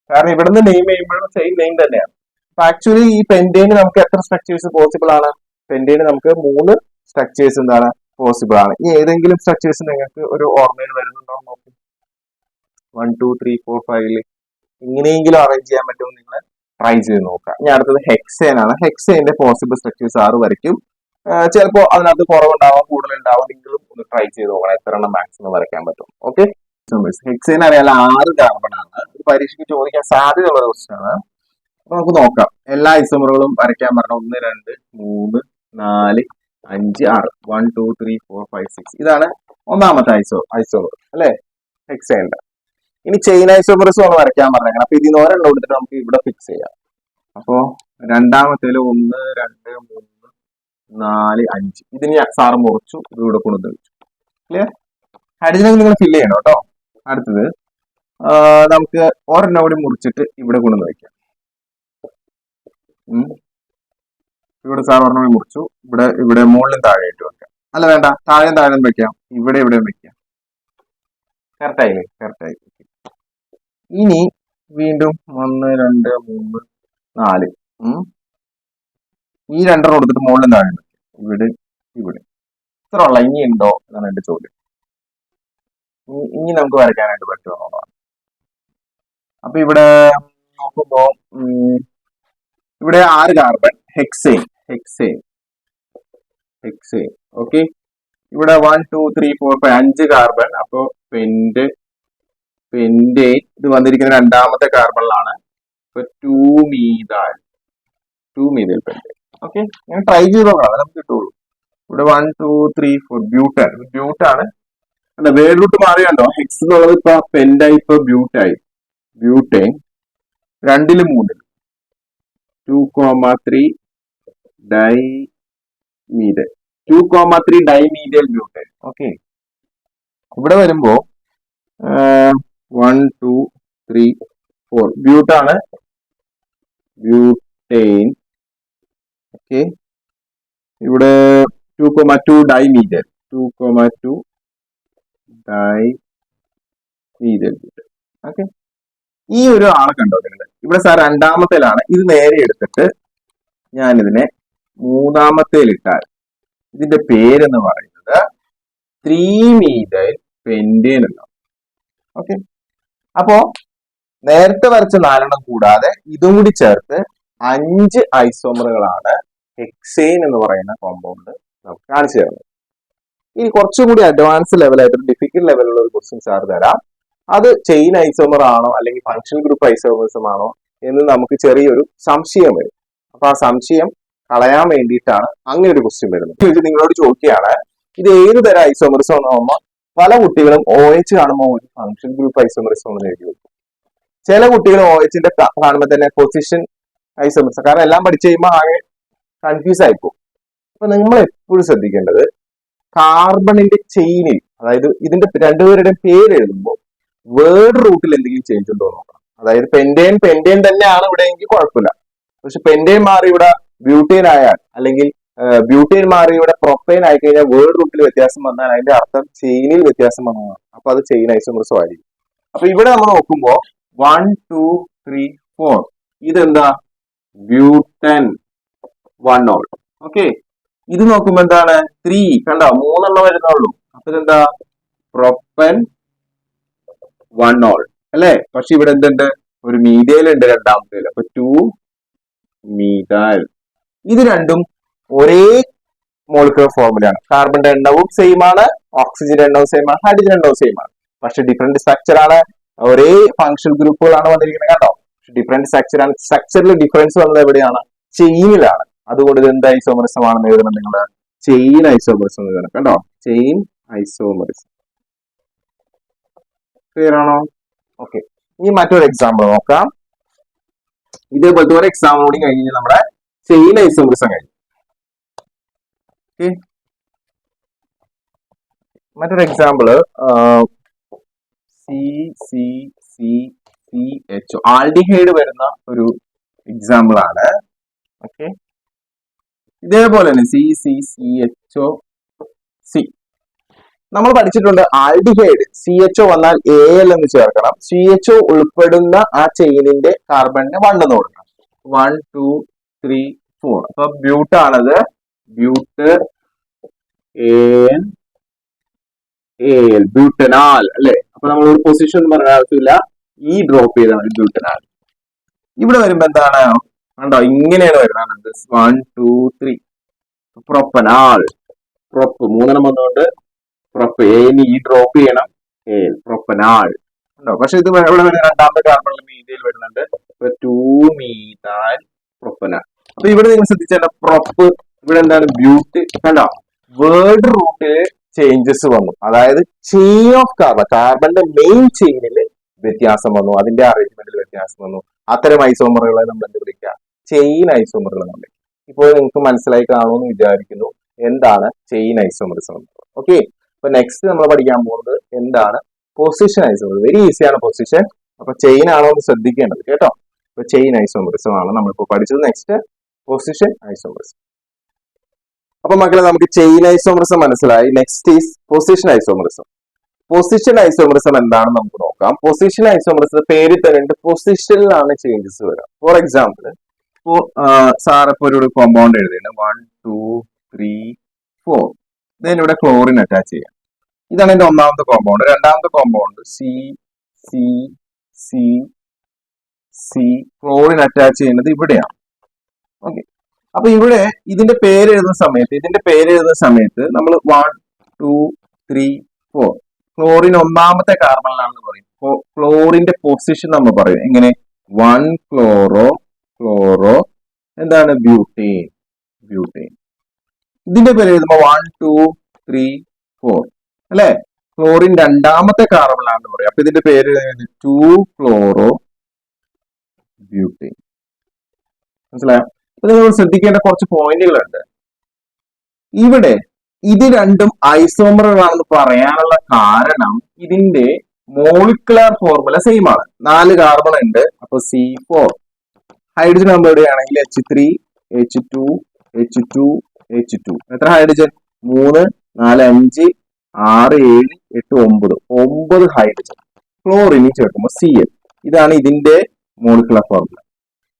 കാരണം ഇവിടെ നിന്ന് നെയിം ചെയ്യുമ്പോഴും സെയിം നെയിം തന്നെയാണ്. അപ്പൊ ആക്ച്വലി ഈ പെന്റേന് നമുക്ക് എത്ര സ്ട്രക്ചേഴ്സ് പോസിബിൾ ആണ്? പെന്റേന് നമുക്ക് 3 സ്ട്രക്ചേഴ്സ് എന്താണ് പോസിബിൾ ആണ്. ഈ ഏതെങ്കിലും സ്ട്രക്ചേഴ്സ് നിങ്ങൾക്ക് ഒരു ഓർമ്മയിൽ വരുന്നുണ്ടോ നോക്കും. 1 2 3 4 5 ഇങ്ങനെയെങ്കിലും അറേഞ്ച് ചെയ്യാൻ പറ്റുമോ? നിങ്ങൾ ട്രൈ ചെയ്ത് നോക്കാം. ഇനി അടുത്തത് ഹെക്സേൻ ആണ്. ഹെക്സേന്റെ പോസിബിൾ സ്ട്രക്ചേഴ്സ് 6 വരയ്ക്കും. ചിലപ്പോൾ അതിനകത്ത് കുറവുണ്ടാവാം, കൂടുതലുണ്ടാവാം. നിങ്ങളും ഒന്ന് ട്രൈ ചെയ്ത് നോക്കണം എത്ര എണ്ണം മാക്സിമം വരയ്ക്കാൻ പറ്റും. ഓക്കെ, ഹെക്സേൻ അറിയാലോ 6 കാർബൺ ആണ്. പരീക്ഷയ്ക്ക് ചോദിക്കാൻ സാധ്യതയുള്ള ക്വസ്റ്റ്യൻ ആണ്. അപ്പൊ നമുക്ക് നോക്കാം. എല്ലാ ഐസോമറുകളും വരയ്ക്കാൻ പറഞ്ഞ 1 2 3 4 5 6 1 2 3 4 5 6. ഇതാണ് ഒന്നാമത്തെ ഐസോമർ അല്ലെ, ഹെക്സേന്റെ. ഇനി ചെയിൻ ഐസോമർസും ഒന്ന് വരയ്ക്കാൻ പറഞ്ഞേക്കണം. അപ്പൊ ഇതിന് ഒരെണ്ണം എടുത്തിട്ട് നമുക്ക് ഇവിടെ ഫിക്സ് ചെയ്യാം. അപ്പോ രണ്ടാമത്തേല് 1 2 3 4 5. ഇതിന് സാറ് മുറിച്ചു, ഇത് ഇവിടെ കൊണ്ടു വെച്ചു. ക്ലിയർ? ഹൈഡ്രജൻ നിങ്ങൾ ഫില്ല് ചെയ്യണം കേട്ടോ. അടുത്തത് നമുക്ക് ഒരെണ്ണം കൂടി മുറിച്ചിട്ട് ഇവിടെ കൊണ്ടുവന്ന് വെക്കാം. ഇവിടെ സാർ ഒരെണ്ണം കൂടി മുറിച്ചു, ഇവിടെ മുകളിലും താഴെയായിട്ട് വെക്കാം. അല്ല വേണ്ട, താഴെയും വെക്കാം, ഇവിടെ വെക്കാം. കറക്റ്റ് ആയില്ലേ? കറക്റ്റ് ആയി. ഇനി വീണ്ടും 1 2 3 4 ഈ രണ്ടെണ്ണം കൊടുത്തിട്ട് മുകളിൽ താഴെ ഇവിടെ ഇവിടെ ഇത്ര ഉള്ള ഇനി ഉണ്ടോ എന്നാണ് എന്റെ ചോദ്യം. ഇനി നമുക്ക് വരയ്ക്കാനായിട്ട് പറ്റുമോ എന്നുള്ളതാണ്. അപ്പൊ ഇവിടെ നോക്കുമ്പോ ഇവിടെ 6 കാർബൺ, ഹെക്സേൻ ഹെക്സേൻ ഹെക്സേൻ. ഓക്കെ, ഇവിടെ 1 2 3 4 5 5 കാർബൺ. അപ്പൊ പെന്റ് പെന്റേൻ ഇത് വന്നിരിക്കുന്ന രണ്ടാമത്തെ കാർബണിലാണ്. ഇപ്പൊ 2 മീതാൽ പെന്റേൻ. ഓക്കെ, ഞാൻ ട്രൈ ചെയ്ത് നോക്കാം, നമുക്ക് കിട്ടുള്ളൂ. ഇവിടെ 1 2 3 4 ബ്യൂട്ടൻ. ബ്യൂട്ടാണ് അല്ല, വേർഡ്രൂട്ട് മാറിയുണ്ടോ? ഹെക്സ് എന്നുള്ളത് ഇപ്പൊ പെന്റായി, ഇപ്പൊ ബ്യൂട്ടായി. Butane 2 3 2,3 dimethyl 2,3 dimethyl butane. Okay, ഇവിടെ വരുമ്പോ 1 2 3 4 ബ്യൂട്ടാണ്, ബ്യൂട്ടേൻ. ഓക്കെ, ഇവിടെ 2,2 ഡൈമീഥൈൽ 2,2 ഡൈമീഥൈൽ ബ്യൂട്ടേൻ. ഓക്കെ, ഈ ഒരു ആളെ കണ്ടോ നിങ്ങൾ? ഇവിടെ സാർ രണ്ടാമത്തേലാണ്. ഇത് നേരെ എടുത്തിട്ട് ഞാൻ ഇതിനെ മൂന്നാമത്തേലിട്ടാൽ ഇതിന്റെ പേരെന്ന് പറയുന്നത് 3 മീഥൈൽ പെന്റേൻ എന്നാണ്. ഓക്കെ, അപ്പോ നേരത്തെ വരച്ച 4 കൂടാതെ ഇതും കൂടി ചേർത്ത് 5 ഐസോമറുകളാണ് ഹെക്സേൻ എന്ന് പറയുന്ന കോമ്പൗണ്ട് നമുക്ക് കാണിച്ചു തരുന്നത്. ഇനി കുറച്ചുകൂടി അഡ്വാൻസ് ലെവലായിട്ട് ഡിഫിക്കൽട്ട് ലെവലുള്ള ഒരു ക്വസ്റ്റ്യൻ സാർ തരാം. അത് ചെയിൻ ഐസോമർ ആണോ അല്ലെങ്കിൽ ഫങ്ഷൻ ഗ്രൂപ്പ് ഐസോമറിസം ആണോ എന്ന് നമുക്ക് ചെറിയൊരു സംശയം വരും. അപ്പൊ ആ സംശയം കളയാൻ വേണ്ടിയിട്ടാണ് അങ്ങനെ ഒരു ക്വസ്റ്റ്യൻ വരുന്നത്. നിങ്ങളോട് ചോദിക്കുകയാണ് ഇത് ഏത് തരം ഐസോമറിസം എന്നാകുമ്പോൾ പല കുട്ടികളും OH കാണുമ്പോൾ ഒരു ഫങ്ഷൻ ഗ്രൂപ്പ് ഐസോമറിസം എന്ന് എഴുതി വെക്കും. ചില കുട്ടികൾ OH കാണുമ്പോൾ തന്നെ പൊസിഷൻ ഐസോമറിസം, കാരണം എല്ലാം പഠിച്ചു കഴിയുമ്പോൾ ആകെ കൺഫ്യൂസ് ആയിപ്പോകും. അപ്പൊ നിങ്ങൾ എപ്പോഴും ശ്രദ്ധിക്കേണ്ടത് കാർബണിന്റെ ചെയിനിൽ, അതായത് ഇതിന്റെ രണ്ടുപേരുടെയും പേര് എഴുതുമ്പോൾ വേർഡ് റൂട്ടിൽ എന്തെങ്കിലും ചേഞ്ച് ഉണ്ടോ എന്ന് നോക്കണം. അതായത് പെന്റേൻ തന്നെയാണ് ഇവിടെ എങ്കിൽ കുഴപ്പമില്ല. പക്ഷെ പെന്റേൻ മാറി ഇവിടെ ബ്യൂട്ടേൻ ആയാൽ, അല്ലെങ്കിൽ ബ്യൂട്ടേൻ മാറി ഇവിടെ പ്രൊപ്പൈൻ ആയി കഴിഞ്ഞാൽ വേർഡ് റൂട്ടിൽ വ്യത്യാസം വന്നാൽ അതിന്റെ അർത്ഥം ചെയിനിൽ വ്യത്യാസം വന്നതാണ്. അപ്പൊ അത് ചെയിൻ ഐസോമറിസം ആയിരിക്കും. അപ്പൊ ഇവിടെ നമ്മൾ നോക്കുമ്പോ 1 2 3 4 ഇതെന്താ? ബ്യൂട്ടൻ 1 ഓൾ. ഓക്കെ, ഇത് നോക്കുമ്പോ എന്താണ്? 3 കണ്ടോ, 3 വരുന്നുള്ളൂ. അപ്പൊ ഇതെന്താ? പ്രൊപ്പൻ 1 ഓൾ അല്ലെ? പക്ഷെ ഇവിടെ എന്തുണ്ട്? ഒരു മീഥൈൽ ഉണ്ട് രണ്ടാമത്തേൽ. അപ്പൊ 2 മീഥൈൽ. ഇത് രണ്ടും ഒരേ മോളിക്കുലർ ഫോർമുലയാണ്. കാർബണിന്റെ എണ്ണവും സെയിം ആണ്, ഓക്സിജന്റെ എണ്ണവും സെയിം ആണ്, ഹൈഡ്രജൻ എണ്ണവും സെയിം ആണ്. പക്ഷെ ഡിഫറെന്റ് സ്ട്രക്ചർ ആണ്. ഒരേ ഫങ്ഷണൽ ഗ്രൂപ്പുകളാണ് വന്നിരിക്കുന്നത് കേട്ടോ. ഡിഫറെന്റ് സ്ട്രക്ചർ ആണ്. സ്ട്രക്ചറിൽ ഡിഫറൻസ് വന്നത് എവിടെയാണ്? ചെയിനിലാണ്. അതുകൊണ്ട് ഇത് എന്ത് ഐസോമറിസം ആണെന്ന് എഴുതണം നിങ്ങൾ? ചെയിൻ ഐസോമറിസം എഴുതണം കേട്ടോ. Chain isomerism. ക്ലിയർ ആണോ? ഓക്കെ, ഇനി മറ്റൊരു എക്സാമ്പിൾ നോക്കാം. ഇതേപോലത്തെ ഒരു എക്സാമ്പിൾ കൂടി കഴിഞ്ഞ് നമ്മുടെ ചെയിൻ ഐസോമറിസം കഴിഞ്ഞു. മറ്റൊരു എക്സാമ്പിള് CCCCHO ആൽഡിഹൈഡ് വരുന്ന ഒരു എക്സാമ്പിൾ ആണ്. ഓക്കെ, ഇതേപോലെ തന്നെ CCCHOC നമ്മൾ പഠിച്ചിട്ടുണ്ട്. ആൽഡിഹൈഡ് CHO വന്നാൽ AL എന്ന് ചേർക്കണം. CHO ഉൾപ്പെടുന്ന ആ ചെയിനിന്റെ കാർബണിന് 1 എന്ന് കൊടുക്കണം. 1 2 3 4. അപ്പൊ ബ്യൂട്ടാണത്. ബ്യൂട്ട് AN AL ബ്യൂട്ടനാൽ അല്ലെ? അപ്പൊ നമ്മൾ ഒരു പൊസിഷൻ പറഞ്ഞ ആവശ്യമില്ല, ഈ ഡ്രോപ്പ് ചെയ്താണ് ബ്യൂട്ടനാൽ. ഇവിടെ വരുമ്പോ എന്താണ്? കണ്ടോ, ഇങ്ങനെയാണ് വരുന്നത്. 1 2 3 പ്രൊപ്പനാൽ. പ്രൊപ്പ് 3 വന്നുകൊണ്ട് പ്രൊപ്പ് AN ഈ ഡ്രോപ്പ് ചെയ്യണം. AL പ്രൊപ്പനാൽ ഉണ്ടോ? പക്ഷെ ഇത് ഇവിടെ വരുന്ന രണ്ടാമത്തെ കാർബണിൽ മീഥൈൽ വരുന്നുണ്ട്. 2 മീഥൈൽ പ്രൊപ്പനാൽ. അപ്പൊ ഇവിടെ നിങ്ങൾ ശ്രദ്ധിച്ചാൽ പ്രൊപ്പ് ഇവിടെ എന്താണ്? ബ്യൂട്ട്. കണ്ടോ, വേർഡ് റൂട്ടില് ചേഞ്ചസ് വന്നു. അതായത് ചെയിൻ ഓഫ് കാർബണിന്റെ മെയിൻ ചെയിനിൽ വ്യത്യാസം വന്നു, അതിന്റെ അറേഞ്ച്മെന്റിൽ വ്യത്യാസം വന്നു. അത്തരം ഐസോമറുകളെ നമ്മൾ എന്ത് വിളിക്കുക? ചെയിൻ ഐസോമറുകൾ നമ്മൾ. ഇപ്പോൾ നിങ്ങൾക്ക് മനസ്സിലായി കാണുമെന്ന് വിചാരിക്കുന്നു എന്താണ് ചെയിൻ ഐസോമറിസം. ഓക്കെ, അപ്പൊ നെക്സ്റ്റ് നമ്മൾ പഠിക്കാൻ പോകുന്നത് എന്താണ്? Position isomerism. വെരി ഈസിയാണ് പൊസിഷൻ. അപ്പൊ ചെയിൻ ആണോ എന്ന് ശ്രദ്ധിക്കേണ്ടത് കേട്ടോ. അപ്പൊ ചെയിൻ ഐസോമറിസം ആണ് നമ്മളിപ്പോ പഠിച്ചത്. Next position isomerism. അപ്പൊ മക്കളെ നമുക്ക് ചെയിൻ ഐസോമറിസം മനസ്സിലായി. Next is position isomerism. Position isomerism എന്താണെന്ന് നമുക്ക് നോക്കാം. പൊസിഷൻ ഐസോമറിസം പേരിൽ തന്നെ പൊസിഷനിലാണ് ചേഞ്ചസ് വരിക. ഫോർ എക്സാമ്പിൾ, ഇപ്പോ സാർ ഇപ്പൊ ഒരു കോമ്പൗണ്ട് എഴുതിയാണ് 1 2 3 4. ഇവിടെ ക്ലോറിൻ അറ്റാച്ച് ചെയ്യാം. ഇതാണ് എന്റെ ഒന്നാമത്തെ കോമ്പൗണ്ട്. രണ്ടാമത്തെ compound C C C C. Chlorine attach ചെയ്യുന്നത് ഇവിടെയാണ്. ഓക്കെ, അപ്പൊ ഇവിടെ ഇതിന്റെ പേര് എഴുതുന്ന സമയത്ത് നമ്മൾ 1 2 3 4 ക്ലോറിൻ ഒന്നാമത്തെ കാർബണിലാണെന്ന് പറയും. ക്ലോറിന്റെ പൊസിഷൻ നമ്മൾ പറയും എങ്ങനെ? 1 ക്ലോറോ എന്താണ്? ബ്യൂട്ടേൻ. ഇതിന്റെ പേര് എഴുതുമ്പോ 1 2 3 4 അല്ലെ? ക്ലോറിൻ രണ്ടാമത്തെ കാർബണിലാണെന്ന് പറയും. അപ്പൊ ഇതിന്റെ പേര് 2 ക്ലോറോ ബ്യൂട്ടേൻ. മനസ്സിലായോ? അപ്പൊ നിങ്ങൾ ശ്രദ്ധിക്കേണ്ട കുറച്ച് പോയിന്റുകളുണ്ട് ഇവിടെ. ഇത് രണ്ടും ഐസോമറുകളാണെന്ന് പറയാനുള്ള കാരണം ഇതിന്റെ മോളിക്കുലർ ഫോർമുല സെയിം ആണ്. 4 കാർബൺ ഉണ്ട്, അപ്പൊ C4. ഹൈഡ്രജൻ നമ്മൾ എവിടെയാണെങ്കിൽ H3 H2 H2 H2. എത്ര ഹൈഡ്രജൻ? 3 4 5 6 7 8 9 ഹൈഡ്രജൻ. ക്ലോറിനി ചേർക്കുമ്പോൾ Cl. ഇതാണ് ഇതിന്റെ മോളിക്കുലർ ഫോർമുല.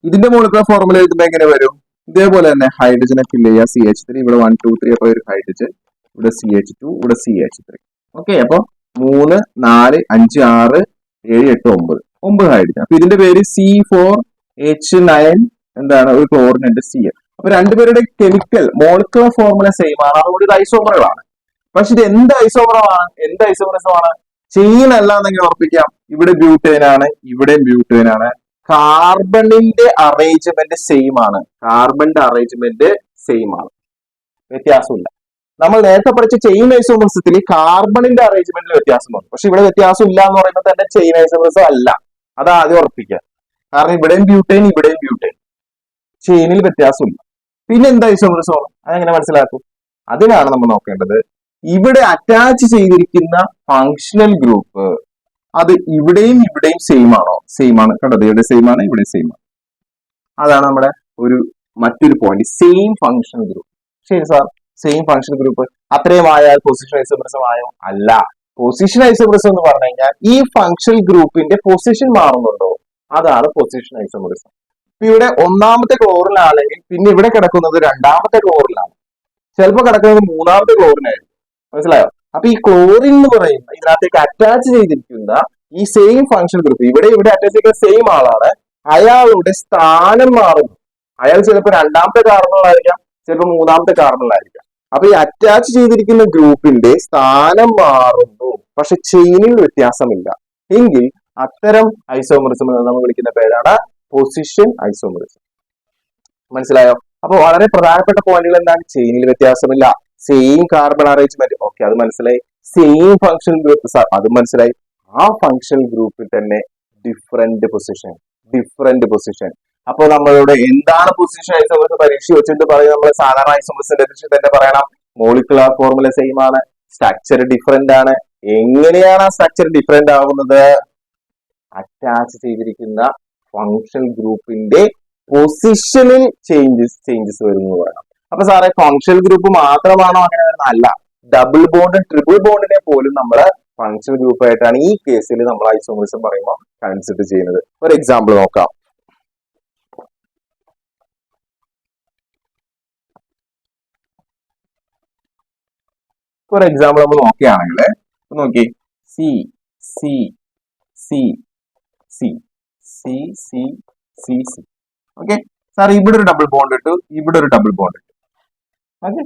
ഇതിന്റെ മോളിക്കുലർ ഫോർമുല എഴുതുമ്പോൾ എങ്ങനെ വരും? ഇതേപോലെ തന്നെ ഹൈഡ്രജനെ ഫില്ല് ചെയ്യുക. CH3 ഇവിടെ 1 2 3 അപ്പൊ ഒരു ഹൈഡ്രജൻ, ഇവിടെ CH2 ഇവിടെ CH3. ഓക്കെ, അപ്പൊ 3 4 5 6 7 8 9 ഹൈഡ്രജൻ. അപ്പൊ ഇതിന്റെ പേര് C4H9 എന്താണ്? ഒരു ക്ലോറിൻ ഉണ്ട് Cl. അപ്പൊ രണ്ടുപേരുടെ കെമിക്കൽ മോളിക്കുലർ ഫോർമുല സെയിം ആണ്, അതുകൊണ്ട് ഇത് ഐസോമറുകളാണ്. പക്ഷെ ഇത് എന്ത് ഐസോമറിസമാണ്? ചെയിൻ അല്ല എന്നെങ്കിൽ ഉറപ്പിക്കാം. ഇവിടെ ബ്യൂട്ടേൻ ആണ്, ഇവിടെ ബ്യൂട്ടേൻ ആണ്. കാർബണിന്റെ അറേഞ്ച്മെന്റ് സെയിം ആണ്. വ്യത്യാസമില്ല. നമ്മൾ നേരത്തെ പഠിച്ച ചെയിൻ ഐസോമറിസത്തിൽ കാർബണിന്റെ അറേഞ്ച്മെന്റിൽ വ്യത്യാസം വന്നു. പക്ഷെ ഇവിടെ വ്യത്യാസം ഇല്ല എന്ന് പറയുമ്പോൾ തന്നെ ചെയിൻ ഐസോമറിസം അല്ല. അത് ആദ്യം ഉറപ്പിക്കുക. കാരണം ഇവിടെയും ബ്യൂട്ടേൻ ചെയിനിൽ വ്യത്യാസമില്ല. പിന്നെ എന്താ ഐസോമറിസം? അതെങ്ങനെ മനസ്സിലാക്കും? അതിനാണ് നമ്മൾ നോക്കേണ്ടത്. ഇവിടെ അറ്റാച്ച് ചെയ്തിരിക്കുന്ന ഫങ്ഷണൽ ഗ്രൂപ്പ് അത് ഇവിടെയും സെയിം ആണോ? സെയിം ആണ്. കണ്ടത്? ഇവിടെ സെയിം ആണ്, ഇവിടെ സെയിം ആണ്. അതാണ് നമ്മുടെ മറ്റൊരു പോയിന്റ്. Same functional group. ശരി സാർ, സെയിം ഫങ്ഷണൽ ഗ്രൂപ്പ് അത്രയും ആയാൽ പൊസിഷൻ ഐസോമറിസം ആയോ? അല്ല. പൊസിഷൻ ഐസോമറിസം എന്ന് പറഞ്ഞു കഴിഞ്ഞാൽ ഈ ഫങ്ഷണൽ ഗ്രൂപ്പിന്റെ പൊസിഷൻ മാറുന്നുണ്ടോ? അതാണ് പൊസിഷൻ ഐസോമറിസം. ഇവിടെ ഒന്നാമത്തെ ക്ലോറിനാണെങ്കിൽ പിന്നെ ഇവിടെ കിടക്കുന്നത് രണ്ടാമത്തെ ക്ലോറിനാണ്, ചിലപ്പോൾ കിടക്കുന്നത് മൂന്നാമത്തെ ക്ലോറിനായിരിക്കും. മനസ്സിലായോ? അപ്പൊ ഈ ക്ലോറിൻ എന്ന് പറയുന്ന ഇതിനകത്തേക്ക് അറ്റാച്ച് ചെയ്തിരിക്കുന്ന ഈ സെയിം ഫങ്ഷൻ ഗ്രൂപ്പ് ഇവിടെ അറ്റാച്ച് ചെയ്തിരിക്കുന്ന സെയിം ആളാണ്. അയാളുടെ സ്ഥാനം മാറുന്നു. അയാൾ ചിലപ്പോൾ രണ്ടാമത്തെ കാർബണിലായിരിക്കാം, ചിലപ്പോൾ മൂന്നാമത്തെ കാർബണിലായിരിക്കാം. അപ്പൊ ഈ അറ്റാച്ച് ചെയ്തിരിക്കുന്ന ഗ്രൂപ്പിന്റെ സ്ഥാനം മാറുന്നു, പക്ഷെ ചെയിനിൽ വ്യത്യാസമില്ല എങ്കിൽ അത്തരം ഐസോമറിസം നമ്മൾ വിളിക്കുന്ന പേരാണ് പൊസിഷൻ ഐസോമറിസം. മനസ്സിലായോ? അപ്പൊ വളരെ പ്രധാനപ്പെട്ട പോയിന്റുകൾ എന്താണ്? ചെയിനിൽ വ്യത്യാസമില്ല, സെയിം കാർബൺ അറേഞ്ച്മെന്റ്, ഓക്കെ, അത് മനസ്സിലായി. സെയിം ഫങ്ഷണൽ ഗ്രൂപ്പ്, അത് മനസ്സിലായി. ആ ഫങ്ഷണൽ ഗ്രൂപ്പിൽ തന്നെ ഡിഫറെന്റ് പൊസിഷൻ. അപ്പൊ നമ്മളിവിടെ എന്താണ് പൊസിഷൻ ഐസോമറിസം പരീക്ഷ വെച്ചിട്ട് പറയും? നമ്മൾ സാധാരണ ഐസോമറിസത്തിന്റെ തന്നെ പറയണം. മോളിക്കുലർ ഫോർമുല സെയിം ആണ്, സ്ട്രക്ചർ ഡിഫറെന്റ് ആണ്. എങ്ങനെയാണ് ആ സ്ട്രക്ചർ ഡിഫറെന്റ് ആവുന്നത്? അറ്റാച്ച് ചെയ്തിരിക്കുന്ന ഫങ്ഷണൽ ഗ്രൂപ്പിന്റെ പൊസിഷനിൽ ചേഞ്ചസ് വരുന്നു പറയണം. അപ്പൊ സാറേ ഫങ്ഷണൽ ഗ്രൂപ്പ് മാത്രമാണോ അങ്ങനെ വരുന്നത്? അല്ല, ഡബിൾ ബോണ്ട് ട്രിപ്പിൾ ബോണ്ടിനെ പോലും നമ്മൾ ഫങ്ഷണൽ ഗ്രൂപ്പ് ആയിട്ടാണ് ഈ കേസിൽ നമ്മൾ ഐസോമറിസം പറയുമ്പോൾ കൺസിഡർ ചെയ്യുന്നത്. ഒരു എക്സാമ്പിൾ നോക്കാം. ഫോർ എക്സാമ്പിൾ നമ്മൾ നോക്കുകയാണെങ്കിൽ നോക്കി C C C C C C C C. Okay sir, ഇവിടെ ഒരു ഡബിൾ ബോണ്ട് ഇട്ടു, ഇവിടെ ഒരു ഡബിൾ ബോണ്ട് ഇട്ടു. ഓക്കെ,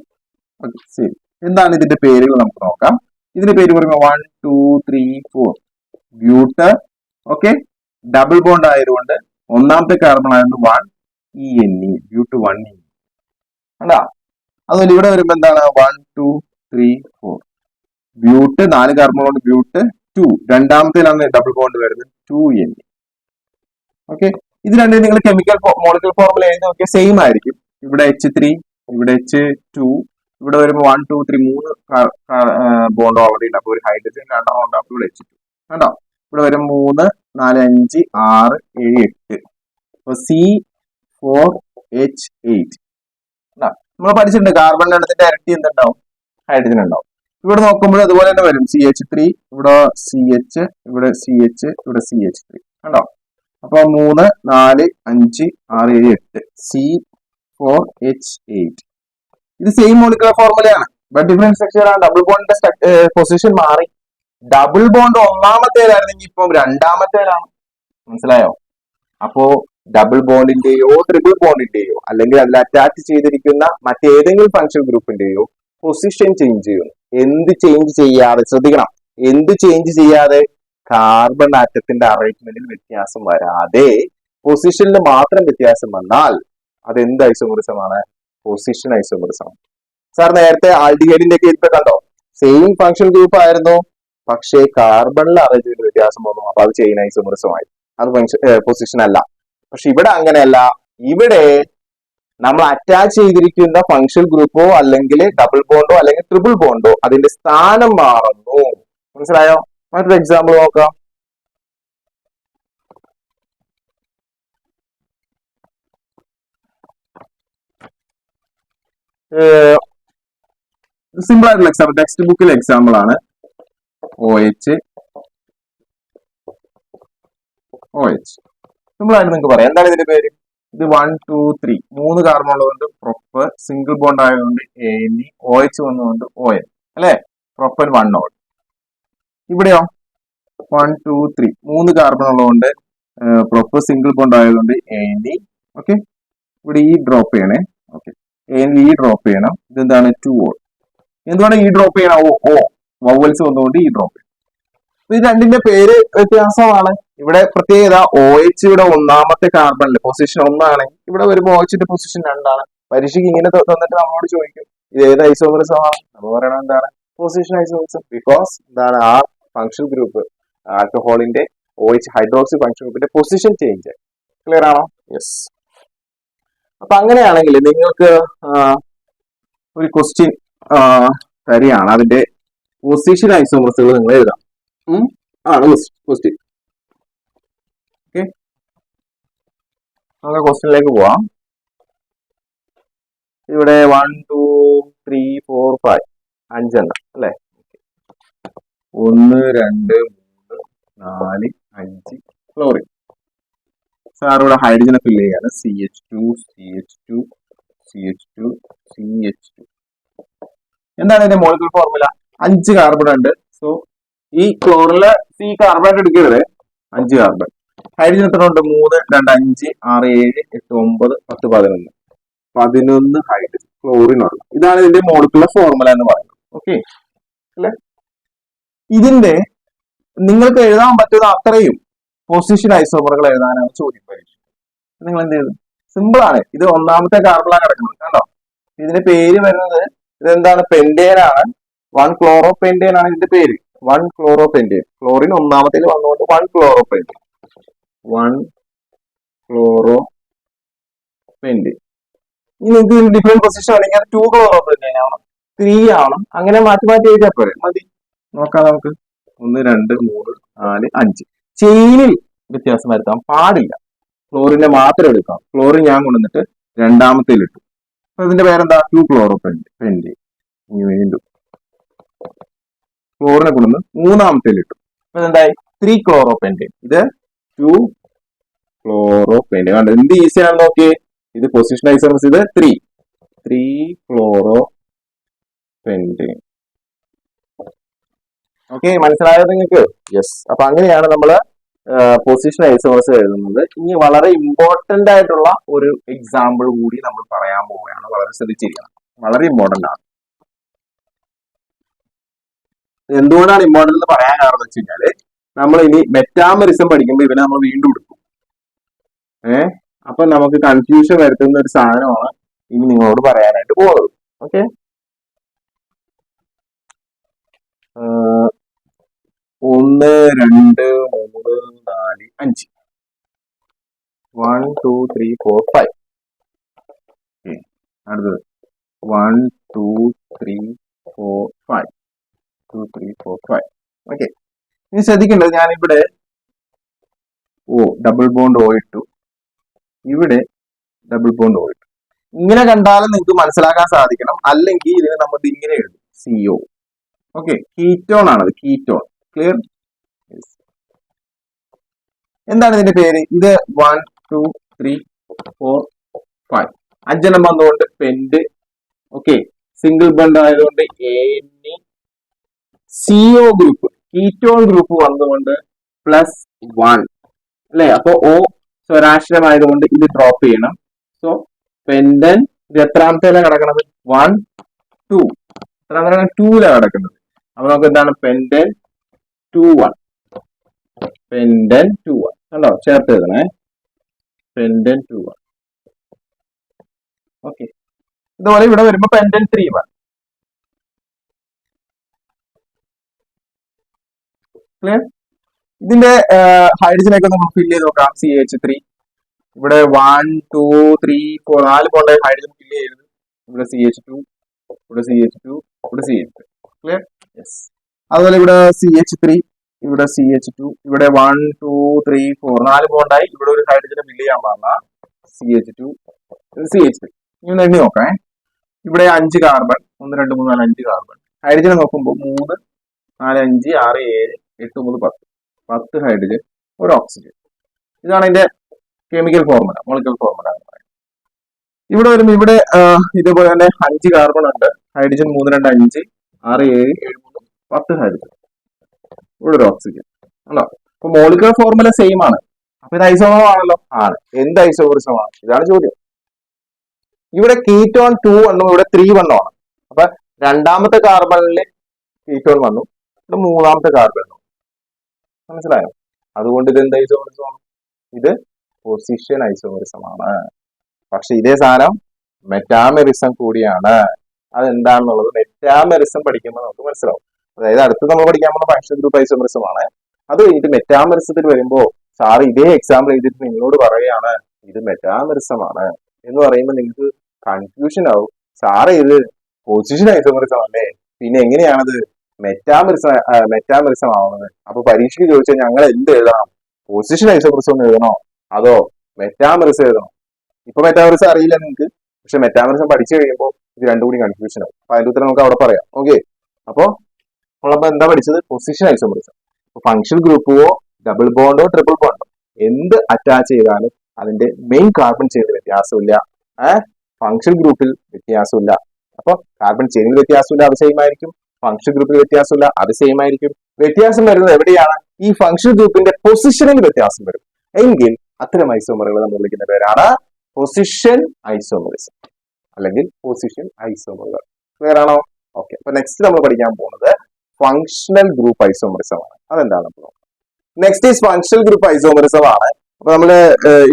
ശരി. എന്താണ് ഇതിന്റെ പേരുകൾ നമുക്ക് നോക്കാം. ഇതിന്റെ പേര് പറയുമ്പോൾ 1 2 3 4 ബ്യൂട്ട്. ഓക്കെ, ഡബിൾ ബോണ്ട് ആയതുകൊണ്ട് ഒന്നാമത്തെ കാർബൺ ആയതുകൊണ്ട് 1 ENE, ബ്യൂട്ട് 1 ENE. അല്ല, അതുപോലെ ഇവിടെ വരുമ്പോ എന്താണ് 1 2 3 4 ബ്യൂട്ട് 4 കാർബൺ കൊണ്ട് ബ്യൂട്ട് 2. രണ്ടാമത്തേലാണ് ഡബിൾ ബോണ്ട് വരുന്നത് 2 NE. ഓക്കെ, ഇത് രണ്ടും നിങ്ങൾ കെമിക്കൽ മോളിക്കുലർ ഫോർമുല എഴുതി നോക്കിയാൽ സെയിം ആയിരിക്കും. ഇവിടെ H3, ഇവിടെ H2, ഇവിടെ വരുമ്പോൾ 1 2 3 3 ബോണ്ട് ഓൾറെഡി ഉണ്ട്. അപ്പൊ ഒരു ഹൈഡ്രജൻ രണ്ടെണ്ണം ഉണ്ട്. അപ്പൊ ഇവിടെ H2 കണ്ടോ? ഇവിടെ വരും 3 4 5 6 7 8. അപ്പൊ C4H8. നമ്മൾ പഠിച്ചിട്ടുണ്ട് കാർബൺ എണ്ണത്തിന്റെ ഇരട്ടി എന്തുണ്ടാവും? ഹൈഡ്രജൻ ഉണ്ടാവും. ഇവിടെ നോക്കുമ്പോൾ അതുപോലെ തന്നെ വരും CH3, ഇവിടെ CH, ഇവിടെ CH, ഇവിടെ CH3 കണ്ടോ. അപ്പൊ 3, 4, 5, 6, 7, 8 C4H8. ഇത് സെയിം മോളിക്കുലർ ഫോർമുലയാണ്, ബട്ട് ഡിഫറെന്റ് സ്ട്രക്ചർ ആണ്. ഡബിൾ ബോണ്ടിന്റെ പൊസിഷൻ മാറി. ഡബിൾ ബോണ്ട് ഒന്നാമത്തേലായിരുന്നെങ്കിൽ ഇപ്പം രണ്ടാമത്തേലാണ്. മനസ്സിലായോ? അപ്പോ ഡബിൾ ബോണ്ടിന്റെയോ ട്രിപ്പിൾ ബോണ്ടിന്റെയോ അല്ലെങ്കിൽ അതിൽ അറ്റാച്ച് ചെയ്തിരിക്കുന്ന മറ്റേതെങ്കിലും ഫങ്ഷൻ ഗ്രൂപ്പിന്റെയോ പൊസിഷൻ ചേഞ്ച് ചെയ്യുന്നു. എന്ത് ചേഞ്ച് ചെയ്യാതെ, ശ്രദ്ധിക്കണം, എന്ത് ചേഞ്ച് ചെയ്യാതെ? കാർബൺ ആറ്റത്തിന്റെ അറേഞ്ച്മെന്റിൽ വ്യത്യാസം വരാതെ പൊസിഷനിൽ മാത്രം വ്യത്യാസം വന്നാൽ അത് എന്ത് ഐസോമറിസമാണ്? Position isomerism. സാർ നേരത്തെ ആൽഡിഹൈഡിന്റെ ഒക്കെ ഇപ്പൊ കണ്ടോ, സെയിം ഫങ്ഷൻ ഗ്രൂപ്പ് ആയിരുന്നു, പക്ഷേ കാർബണിലെ അറേഞ്ച്മെന്റ് വ്യത്യാസം വന്നു, അപ്പൊ അത് ചെയിൻ ഐസോമറിസം ആയി, അത് പൊസിഷൻ അല്ല. പക്ഷെ ഇവിടെ അങ്ങനെയല്ല. ഇവിടെ നമ്മൾ അറ്റാച്ച് ചെയ്തിരിക്കുന്ന ഫങ്ഷൻ ഗ്രൂപ്പോ അല്ലെങ്കിൽ ഡബിൾ ബോണ്ടോ അല്ലെങ്കിൽ ട്രിപ്പിൾ ബോണ്ടോ അതിന്റെ സ്ഥാനം മാറുന്നു. മനസ്സിലായോ? മറ്റൊരു എക്സാമ്പിൾ നോക്കാം. സിമ്പിൾ ആയിട്ടുള്ള എക്സാമ്പിൾ, ടെക്സ്റ്റ് ബുക്കിലെ എക്സാമ്പിൾ ആണ്. OH സിമ്പിൾ ആയിട്ട് നിങ്ങൾക്ക് പറയാം. എന്താണ് ഇതിന്റെ പേര്? ഇത് 1, 2, 3 3 കാർബൺ ഉള്ളതുകൊണ്ട് പ്രൊപ്പ്, സിംഗിൾ ബോണ്ട് ആയതുകൊണ്ട് ANE, OH വന്നതുകൊണ്ട് ON അല്ലെ, പ്രൊപ്പൻ 1 നോട്ട്. ഇവിടെയോ 1, 2, 3 3 കാർബൺ ഉള്ളതുകൊണ്ട് പ്രൊപ്പ്, സിംഗിൾ ബോണ്ട് ആയതുകൊണ്ട് ANE. ഓക്കെ, ഇവിടെ ഈ ഡ്രോപ്പ് ചെയ്യണേ. ഓക്കെ, ANE ഈ ഡ്രോപ്പ് ചെയ്യണം. ഇതെന്താണ്? 2O. എന്തുകൊണ്ട് ഈ ഡ്രോപ്പ് ചെയ്യണം? വവൽസ് വന്നുകൊണ്ട് ഈ ഡ്രോപ്പ് ചെയ്യണം. ഇത് രണ്ടിന്റെ പേര് വ്യത്യാസമാണ്. ഇവിടെ പ്രത്യേകത OH ഇവിടെ ഒന്നാമത്തെ കാർബണില് പൊസിഷൻ 1 ആണെങ്കിൽ ഇവിടെ വരുമ്പോൾ OH ന്റെ പൊസിഷൻ 2 ആണ്. പരീക്ഷയ്ക്ക് ഇങ്ങനെ തന്നിട്ട് നമ്മളോട് ചോദിക്കും ഇത് ഏത് ഐസോമറിസം ആണ്? നമ്മൾ പറയണത് എന്താണ്? Position isomerism. ബിക്കോസ് എന്താണ്, ആ ഫങ്ഷൻ ഗ്രൂപ്പ് ആൽക്കഹോളിന്റെ OH ഹൈഡ്രോക്സി ഫങ്ഷൻ ഗ്രൂപ്പിന്റെ പൊസിഷൻ ചേഞ്ച്. ക്ലിയർ ആണോ? യെസ്. അപ്പൊ അങ്ങനെയാണെങ്കിൽ നിങ്ങൾക്ക് ഒരു ക്വസ്റ്റ്യൻ തരികയാണ്, അതിന്റെ പൊസിഷൻ ഐസോമറിസുകൾ നിങ്ങൾ എഴുതാം. ആണ് ക്വസ്റ്റ്യൻ. ഓക്കെ, നമുക്ക് ക്വസ്റ്റ്യനിലേക്ക് പോവാം. ഇവിടെ 1, 2, 3, 4, 5 5 അല്ലെ. 1, 2, 3, 4, 5 ക്ലോറിൻ. സാർ ഇവിടെ ഹൈഡ്രജനെ ഫില്ല് ചെയ്യാണ്. CH2, CH2, CH2, CH2. എന്താണ് ഇതിന്റെ മോളിക്കുലർ ഫോർമുല? 5 കാർബൺ ഉണ്ട്. സോ ഈ ക്ലോറിനില് C കാർബൺ എടുക്കരുത്, 5 കാർബൺ. ഹൈഡ്രജൻ എത്ര ഉണ്ട്? 3, 2, 5, 6, 7, 8, 9, 10, 11 ഹൈഡ്രജൻ ക്ലോറിൻ ഉള്ള. ഇതാണ് ഇതിന്റെ മോളിക്കുലർ ഫോർമുല എന്ന് പറയുന്നത്. ഓക്കെ അല്ലെ? ഇതിന്റെ നിങ്ങൾക്ക് എഴുതാൻ പറ്റുന്ന അത്രയും പൊസിഷൻ ഐസോമറുകൾ എഴുതാനാണ് ചോദ്യം പരീക്ഷ. നിങ്ങൾ എന്ത് ചെയ്തു? സിമ്പിൾ ആണ്. ഇത് ഒന്നാമത്തെ കാർബണാണ് കിടക്കുന്നത് കണ്ടോ. ഇതിന്റെ പേര് വരുന്നത് ഇതെന്താണ്? പെന്റേൻ ആണ്. 1 ക്ലോറോപെന്റേൻ ആണ് ഇതിന്റെ പേര്. 1 ക്ലോറോപെന്റേൻ. ക്ലോറിൻ ഒന്നാമത്തേൽ വന്നുകൊണ്ട് 1 ക്ലോറോപെന്റേൻ. 1 ക്ലോറോപെന്റേൻ. ഇനി നിങ്ങൾക്ക് ഡിഫറെന്റ് പൊസിഷൻ ആണെങ്കിൽ 2 ക്ലോറോപെന്റേൻ ആവണം, 3 ആവണം, അങ്ങനെ മാറ്റി മാറ്റി എഴുതിയാൽ പോരെ. മതി. നോക്കാം നമുക്ക്. 1, 2, 3, 4, 5. ചെയിനിൽ വ്യത്യാസം വരുത്താൻ പാടില്ല. ക്ലോറിനെ മാത്രം എടുക്കാം. ക്ലോറിൻ ഞാൻ കൊണ്ടുവന്നിട്ട് രണ്ടാമത്തേൽ ഇട്ടു. അപ്പൊ ഇതിന്റെ പേരെന്താ? 2 ക്ലോറോപെന്റേൻ. വീണ്ടും ക്ലോറിനെ കൊണ്ടുവന്ന് മൂന്നാമത്തേൽ ഇട്ടു. അപ്പൊ ഇതെന്തായി? 3 ക്ലോറോപെന്റേൻ. ഇത് 2 ക്ലോറോപെന്റേൻ. കണ്ടോ എന്ത് ഈസിയാണ് നോക്കിയേ. ഇത് പൊസിഷൻ ഐസോമർസ്. ഇത് 3 ക്ലോറോപെന്റേൻ. ഓക്കെ, മനസ്സിലായോ നിങ്ങൾക്ക്? യെസ്. അപ്പൊ അങ്ങനെയാണ് നമ്മള് പൊസിഷൻ ഐസോമർസ് എഴുതുന്നത്. ഇനി വളരെ ഇമ്പോർട്ടന്റ് ആയിട്ടുള്ള ഒരു എക്സാമ്പിൾ കൂടി നമ്മൾ പറയാൻ പോവുകയാണ്. വളരെ ശ്രദ്ധിച്ചിരിക്കണം, വളരെ ഇമ്പോർട്ടന്റ് ആണ്. എന്തുകൊണ്ടാണ് ഇമ്പോർട്ടന്റ് എന്ന് പറയാൻ കാരണം എന്ന് വെച്ച് കഴിഞ്ഞാല് നമ്മൾ ഇനി മെറ്റാമറിസം പഠിക്കുമ്പോൾ ഇവനെ നമ്മൾ വീണ്ടും എടുക്കും. അപ്പൊ നമുക്ക് കൺഫ്യൂഷൻ വരുത്തുന്ന ഒരു സാധനമാണ് ഇനി നിങ്ങളോട് പറയാനായിട്ട് പോകുന്നത്. ഓക്കെ, 1, 2, 3, 4, 5. 1, 2, 3, 4, 5. അടുത്തത് 1, 2, 3, 4, 5. 2, 3, 4, 5. ഓക്കെ, ഇനി ശ്രദ്ധിക്കേണ്ടത് ഞാനിവിടെ ഡബിൾ ബോണ്ട് O ഇട്ടു, ഇവിടെ ഡബിൾ ബോണ്ട് O ഇട്ടു. ഇങ്ങനെ കണ്ടാലും നിങ്ങൾക്ക് മനസ്സിലാക്കാൻ സാധിക്കണം. അല്ലെങ്കിൽ ഇതിന് നമ്മൾ ഇങ്ങനെ എഴുതും CO. ഓക്കെ, കീറ്റോൺ ആണത്, കീറ്റോൺ. ക്ലിയർ? എന്താണ് ഇതിന്റെ പേര്? ഇത് 1 2 3 4 5 അഞ്ചെണ്ണം വന്നുകൊണ്ട് പെന്റ്. ഓക്കെ, സിംഗിൾ ബണ്ട് ആയതുകൊണ്ട് CO ഗ്രൂപ്പ്, കീറ്റോൺ ഗ്രൂപ്പ് വന്നുകൊണ്ട് +1 അല്ലെ. അപ്പൊ O സ്വരാശ്രമായതുകൊണ്ട് ഇത് ഡ്രോപ്പ് ചെയ്യണം. സോ പെൻഡൻ ഇത് എത്രാമത്തേലാണ് കിടക്കുന്നത്? 1 2. എത്രാമത്തെ? 2ലാണ് കിടക്കുന്നത്. അപ്പൊ നമുക്ക് എന്താണ് പെൻഡൻ 2 1, പെൻഡൻ 2 1 കണ്ടോ, ചേർത്ത് എഴുതണേ, പെൻഡൻ 2 1. ഓക്കെ, ഇതുപോലെ ഇവിടെ വരുമ്പോ പെൻഡൻ 3 1. ക്ലിയർ? ഇതിന്റെ ഹൈഡ്രജനൊക്കെ നമുക്ക് ഫില്ല് ചെയ്ത് നോക്കാം. CH3 ഇവിടെ 1 2 3 4 4 ബോണ്ട് ഹൈഡ്രജൻ ഫില്ല് ചെയ്ത്, ഇവിടെ CH2, ഇവിടെ CH2, ഇവിടെ CH3. ക്ലിയർ? യെസ്. അതുപോലെ ഇവിടെ CH3, ഇവിടെ CH2, ഇവിടെ 1 2 3 4 4 ബോണ്ടായി ഇവിടെ ഒരു ഹൈഡ്രജനെ ഫില്ല് ചെയ്യാൻ പാടില്ല. CH2, CH3. ഇങ്ങനെ എണ്ണി നോക്കാം. ഇവിടെ 5 കാർബൺ, 1 2 3 4 5 കാർബൺ. ഹൈഡ്രജനെ നോക്കുമ്പോൾ 3 4 5 6 7 8 9 10 10 ഹൈഡ്രജൻ, ഒരു ഓക്സിജൻ. ഇതാണ് അതിന്റെ കെമിക്കൽ ഫോർമുല, മോളിക്കുലർ ഫോർമുല. ഇവിടെ വരുമ്പോൾ ഇവിടെ ഇതേപോലെ തന്നെ 5 കാർബൺ ഉണ്ട്, ഹൈഡ്രജൻ 3 2 5 6 7 7 3 10 ഹൈഡ്രജൻ, ഇവിടെ ഒരു ഓക്സിജൻ ആണോ. അപ്പൊ മോളിക്കുലർ ഫോർമുല സെയിം ആണ്. അപ്പൊ ഇത് ഐസോമർ ആണല്ലോ. ആണ്. എന്ത് ഐസോമറിസമാണ്? ഇതാണ് ചോദ്യം. ഇവിടെ കീറ്റോൺ 2 1 ഇവിടെ 3 1 ആണ്. അപ്പൊ രണ്ടാമത്തെ കാർബണില് കീറ്റോൺ വന്നു, ഇവിടെ മൂന്നാമത്തെ കാർബൺ. മനസ്സിലായോ? അതുകൊണ്ട് ഇത് എന്ത് ഐസോമറിസമാണ്? ഇത് പൊസിഷൻ ഐസോമറിസമാണ്. പക്ഷെ ഇതേ സാധനം മെറ്റാമെറിസം കൂടിയാണ്. അതെന്താണെന്നുള്ളത് മെറ്റാമെറിസം പഠിക്കുമ്പോൾ നമുക്ക് മനസ്സിലാവും. അതായത് അടുത്ത് നമ്മൾ പഠിക്കാൻ പോകുന്ന ഫങ്ഷണൽ ഗ്രൂപ്പ് ഐസോമറിസം ആണ്. അത് കഴിഞ്ഞിട്ട് മെറ്റാമെറിസത്തിൽ വരുമ്പോൾ സാറ് ഇതേ എക്സാമ്പിൾ എഴുതിയിട്ട് നിങ്ങളോട് പറയുകയാണ് ഇത് മെറ്റാമെറിസം ആണ് എന്ന് പറയുമ്പോൾ നിങ്ങൾക്ക് കൺഫ്യൂഷൻ ആവും. സാറ് ഇത് പൊസിഷൻ ഐസോമറിസം അല്ലേ, പിന്നെ എങ്ങനെയാണത് മെറ്റാമെറിസം ആവുന്നത്? അപ്പൊ പരീക്ഷയ്ക്ക് ചോദിച്ചാൽ ഞങ്ങൾ എന്ത് എഴുതണം? പൊസിഷൻ ഐസോമറിസം എഴുതണോ അതോ മെറ്റാമെറിസം എഴുതണോ? ഇപ്പൊ മെറ്റാമെറിസം അറിയില്ല നിങ്ങൾക്ക്, പക്ഷെ മെറ്റാമെറിസം പഠിച്ചു കഴിയുമ്പോൾ ഇത് രണ്ടും കൂടി കൺഫ്യൂഷൻ ആവും. അപ്പൊ അതിന്റെ ഉത്തരം നമുക്ക് അവിടെ പറയാം. ഓക്കെ, അപ്പൊ നമ്മളപ്പോ എന്താ പഠിച്ചത്? Position isomerism. ഫങ്ഷണൽ ഗ്രൂപ്പോ ഡബിൾ ബോണ്ടോ ട്രിപ്പിൾ ബോണ്ടോ എന്ത് അറ്റാച്ച് ചെയ്താലും അതിന്റെ മെയിൻ കാർബൺ ചെയിനിൽ വ്യത്യാസമില്ല, ഫങ്ഷണൽ ഗ്രൂപ്പിൽ വ്യത്യാസമില്ല. അപ്പൊ കാർബൺ ചെയിനിൽ വ്യത്യാസമില്ല, അത് സെയിം ആയിരിക്കും. ഫങ്ഷണൽ ഗ്രൂപ്പിൽ വ്യത്യാസമില്ല, അത് സെയിം ആയിരിക്കും. വ്യത്യാസം വരുന്നത് എവിടെയാണ്? ഈ ഫങ്ഷണൽ ഗ്രൂപ്പിന്റെ പൊസിഷനിൽ വ്യത്യാസം വരും. എങ്കിൽ അത്തരം ഐസോമറുകൾ നമ്മൾ വിളിക്കുന്ന പേരാണ് പൊസിഷൻ ഐസോമറിസം അല്ലെങ്കിൽ പൊസിഷൻ ഐസോമറുകൾ. ക്ലിയർ ആണോ? ഓക്കെ, അപ്പൊ നെക്സ്റ്റ് നമ്മൾ പഠിക്കാൻ പോകുന്നത് ഫങ്ഷണൽ ഗ്രൂപ്പ് ഐസോമറിസം ആണ്. അതെന്താണ്? Next is functional group isomerism ആണ്. അപ്പൊ നമ്മള്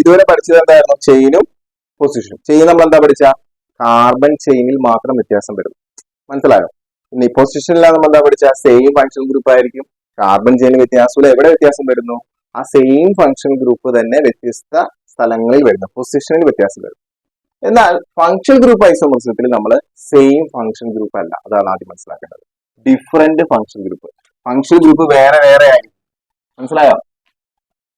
ഇതുവരെ പഠിച്ചത് എന്തായിരുന്നു? ചെയിനും പൊസിഷനും. ചെയിൻ നമ്മൾ എന്താ പഠിച്ച? കാർബൺ ചെയിനിൽ മാത്രം വ്യത്യാസം വരും. മനസ്സിലായോ? ഇനി പൊസിഷനിലാണ് നമ്മൾ എന്താ പഠിച്ച? സെയിം ഫങ്ഷണൽ ഗ്രൂപ്പ് ആയിരിക്കും, കാർബൺ ചെയിനിൽ വ്യത്യാസമില്ല. എവിടെ വ്യത്യാസം വരുന്നു? ആ സെയിം ഫങ്ഷണൽ ഗ്രൂപ്പ് തന്നെ വ്യത്യസ്ത സ്ഥലങ്ങളിൽ വരുന്നു, പൊസിഷനിൽ വ്യത്യാസം വരും. എന്നാൽ ഫങ്ഷണൽ ഗ്രൂപ്പ് ഐസോമറിസത്തിൽ നമ്മൾ സെയിം ഫങ്ഷണൽ ഗ്രൂപ്പ് അല്ല. അതാണ് ആദ്യം മനസ്സിലാക്കേണ്ടത്. Different functional group. Functional group വേറെ വേറെ ആയിരിക്കും. മനസ്സിലായോ?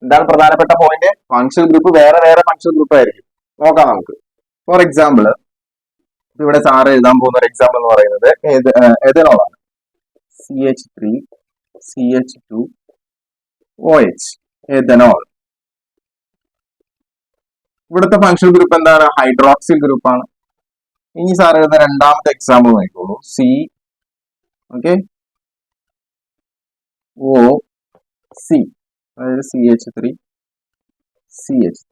എന്താണ് പ്രധാനപ്പെട്ട പോയിന്റ്? ഫങ്ഷണൽ ഗ്രൂപ്പ് വേറെ വേറെ ഫങ്ഷണൽ ഗ്രൂപ്പ് ആയിരിക്കും. നോക്കാം നമുക്ക്. ഫോർ എക്സാമ്പിൾ, ഇവിടെ സാറ് എഴുതാൻ പോകുന്ന ഒരു എക്സാമ്പിൾ എന്ന് പറയുന്നത് എഥനോളാണ്. CH3 CH2 OH ethanol. ഇവിടുത്തെ ഫങ്ഷണൽ ഗ്രൂപ്പ് എന്താണ്? ഹൈഡ്രോക്സിൽ ഗ്രൂപ്പ് ആണ്. ഇനി സാർ എഴുതുന്ന രണ്ടാമത്തെ എക്സാമ്പിൾ നോക്കിക്കോളൂ. OC, അതായത് CH3 CH3.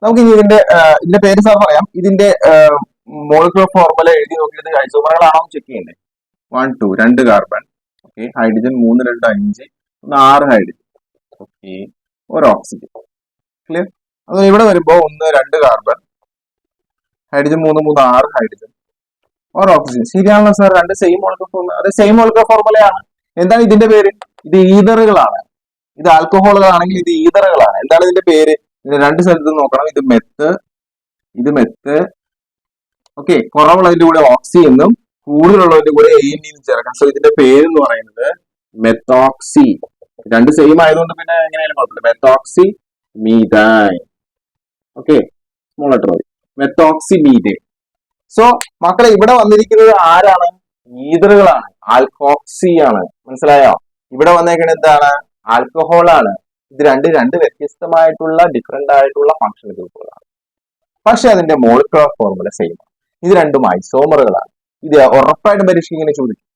നമുക്ക് ഇനി ഇതിന്റെ പേര് സാർ പറയാം. ഇതിന്റെ മോളിക്കുലർ ഫോർമുല എഴുതി നോക്കിയിട്ട് ഐസോമറുകളാണോ ചെക്ക് ചെയ്യണ്ടേ. 1 2 2 carbon, okay, hydrogen 3 2 5 6 hydrogen, okay, ഒരു ഓക്സിജൻ. ക്ലിയർ? അത് ഇവിടെ വരുമ്പോ 1 2 കാർബൺ, ഹൈഡ്രജൻ 3 3 6 ഹൈഡ്രജൻ, ഒരു ഓക്സിജൻ. ശരിയാണല്ലോ സാർ? രണ്ട് സെയിം മോളിക്കുലർ ഫോർമുല. അത് സെയിം മോളിക്കുലർ ഫോർമുലയാണ്. എന്താണ് ഇതിന്റെ പേര്? ഇത് ഈതറുകളാണ്. ഇത് ആൽക്കഹോളുകളാണെങ്കിൽ ഇത് ഈതറുകളാണ്. എന്താണ് ഇതിന്റെ പേര്? ഇതിന്റെ രണ്ട് സ്ഥലത്ത് നോക്കണം. ഇത് മെത്ത്, ഓക്കെ. കുറവുള്ളതിന്റെ കൂടെ ഓക്സി എന്നും കൂടുതലുള്ളതിന്റെ കൂടെ AN എന്നും ചേർക്കാം. സോ ഇതിന്റെ പേര് എന്ന് പറയുന്നത് മെത്തോക്സി. രണ്ട് സെയിം ആയതുകൊണ്ട് പിന്നെ എങ്ങനെയാലും കുഴപ്പമില്ല. Methoxy methane. Okay, small letter മതി. Methoxy methane. സോ മക്കളെ ഇവിടെ വന്നിരിക്കുന്നത് ആരാണ്? ഈതറുകളാണ്, ആൽക്കോക്സി ആണ്. മനസ്സിലായോ? ഇവിടെ വന്നേക്കുന്നത് എന്താണ്? ആൽക്കഹോൾ ആണ്. ഇത് രണ്ട് വ്യത്യസ്തമായിട്ടുള്ള ഡിഫറെന്റ് ആയിട്ടുള്ള ഫങ്ഷണൽ ഗ്രൂപ്പുകളാണ്. പക്ഷെ അതിന്റെ മോളിക്കുലർ ഫോർമുല സെയിം ആണ്. ഇത് രണ്ടും ഐസോമറുകളാണ്. ഇത് ഉറപ്പായിട്ടും പരീക്ഷ ഇങ്ങനെ ചോദിക്കും.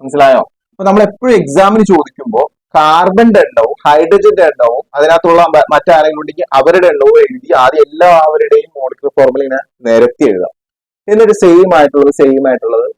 മനസ്സിലായോ? അപ്പൊ നമ്മൾ എപ്പോഴും എക്സാമിന് ചോദിക്കുമ്പോൾ കാർബന്റെ എണ്ണവും ഹൈഡ്രജന്റെ എണ്ണവും അതിനകത്തുള്ള മറ്റാരെങ്കിലും ഉണ്ടെങ്കിൽ അവരുടെ എണ്ണവും എഴുതി ആദ്യം എല്ലാവരുടെയും മോളിക്കുലർ ഫോർമുല ഇങ്ങനെ നിരത്തി എഴുതാം. എന്നിട്ട് സെയിം ആയിട്ടുള്ളത്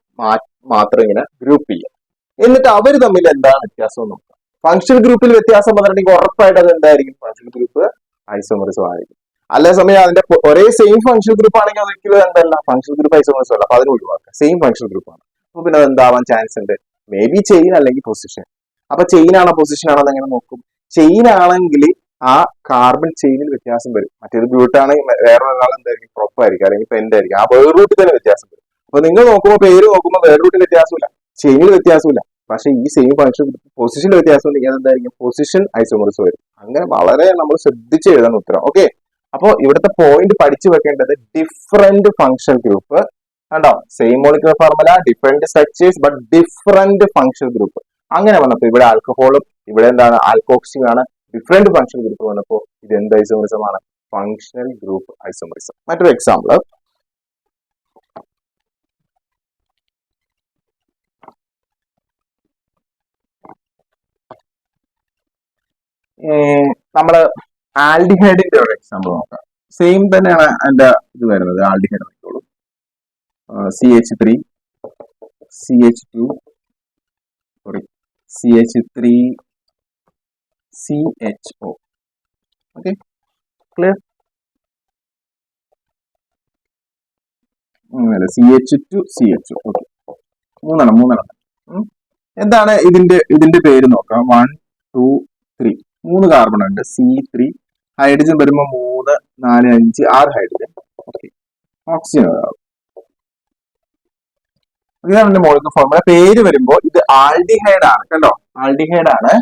മാത്രം ഇങ്ങനെ ഗ്രൂപ്പ് ചെയ്യാം. എന്നിട്ട് അവർ തമ്മിൽ എന്താണ് വ്യത്യാസം നോക്കാം. ഫങ്ഷണൽ ഗ്രൂപ്പിൽ വ്യത്യാസം വന്നിട്ടുണ്ടെങ്കിൽ ഉറപ്പായിട്ട് അത് എന്തായിരിക്കും? ഫങ്ഷണൽ ഗ്രൂപ്പ് ഐസോമറിസം ആയിരിക്കും. അല്ല സമയം അതിന്റെ ഒരേ സെയിം ഫങ്ഷണൽ ഗ്രൂപ്പ് ആണെങ്കിൽ ഒരിക്കലും എന്തല്ല ഫങ്ഷണൽ ഗ്രൂപ്പ് ഐസോമറിസം അല്ല. അപ്പൊ അതിന് ഒഴിവാക്കുക. സെയിം ഫങ്ഷണൽ ഗ്രൂപ്പ് ആണ്. അപ്പൊ പിന്നെ അത് എന്താവാൻ ചാൻസ് ഉണ്ട്? മേ ബി ചെയിൻ അല്ലെങ്കിൽ പൊസിഷൻ. അപ്പൊ ചെയിൻ ആണോ പൊസിഷൻ ആണോ എങ്ങനെ നോക്കും? ചെയിൻ ആണെങ്കിൽ ആ കാർബൺ ചെയിനിൽ വ്യത്യാസം വരും. മറ്റേത് ബ്യൂട്ടാണെങ്കിൽ വേറെ ഒരാൾ എന്തായിരിക്കും? പ്രൊപ്പ് ആയിരിക്കും അല്ലെങ്കിൽ പെന്റ് ആയിരിക്കും. ആ വേർ റൂട്ടിൽ തന്നെ വ്യത്യാസം വരും. അപ്പൊ നിങ്ങൾ നോക്കുമ്പോൾ പേര് നോക്കുമ്പോൾ വേർ റൂട്ടിൽ വ്യത്യാസമില്ല, ചെയിനിൽ വ്യത്യാസമില്ല. പക്ഷെ ഈ സെയിം ഫങ്ഷൻ പൊസിഷനിൽ വ്യത്യാസം ഉണ്ടെങ്കിൽ അതെന്തായിരിക്കും? പൊസിഷൻ ഐസോമറിസം വരും. അങ്ങനെ വളരെ നമ്മൾ ശ്രദ്ധിച്ച് എഴുതാൻ ഉത്തരം. ഓക്കെ, അപ്പോൾ ഇവിടുത്തെ പോയിന്റ് പഠിച്ചു വെക്കേണ്ടത് ഡിഫറെന്റ് ഫങ്ഷണൽ ഗ്രൂപ്പ് കണ്ടോ. Same molecular formula, different structures but different functional group. അങ്ങനെ വന്നപ്പോൾ ഇവിടെ ആൽക്കഹോളും ഇവിടെ എന്താണ് ആൽക്കോക്സിയും ആണ്. ഡിഫറെന്റ് ഫങ്ഷണൽ ഗ്രൂപ്പ് വന്നപ്പോൾ ഇത് എന്ത് ഐസോമറിസം ആണ്? Functional group isomerism. മറ്റൊരു എക്സാമ്പിൾ, നമ്മള് ആൽഡിഹൈഡിന്റെ ഒരു എക്സാമ്പിൾ നോക്കാം. സെയിം തന്നെയാണ് അതിന്റെ ഇത് വരുന്നത്. ആൽഡിഹൈഡ് നോക്കിയോളൂ. CH3 CH2 sorry CH3 CHO. Okay, clear? CH2 CHO. Okay, മൂന്നെണ്ണം. എന്താണ് ഇതിന്റെ പേര് നോക്കാം. 1 2 3 3 കാർബൺ ഉണ്ട്. C3 ഹൈഡ്രജൻ വരുമ്പോൾ 3 4 5 6 ഹൈഡ്രജൻ. ഓക്കെ, ഓക്സിജൻ ഇതാണ് മോളിക്കുലർ ഫോർമുല. പേര് വരുമ്പോൾ ഇത് ആൽഡിഹൈഡ് ആണ്. കണ്ടോ, ആൽഡിഹൈഡ് ആണ്.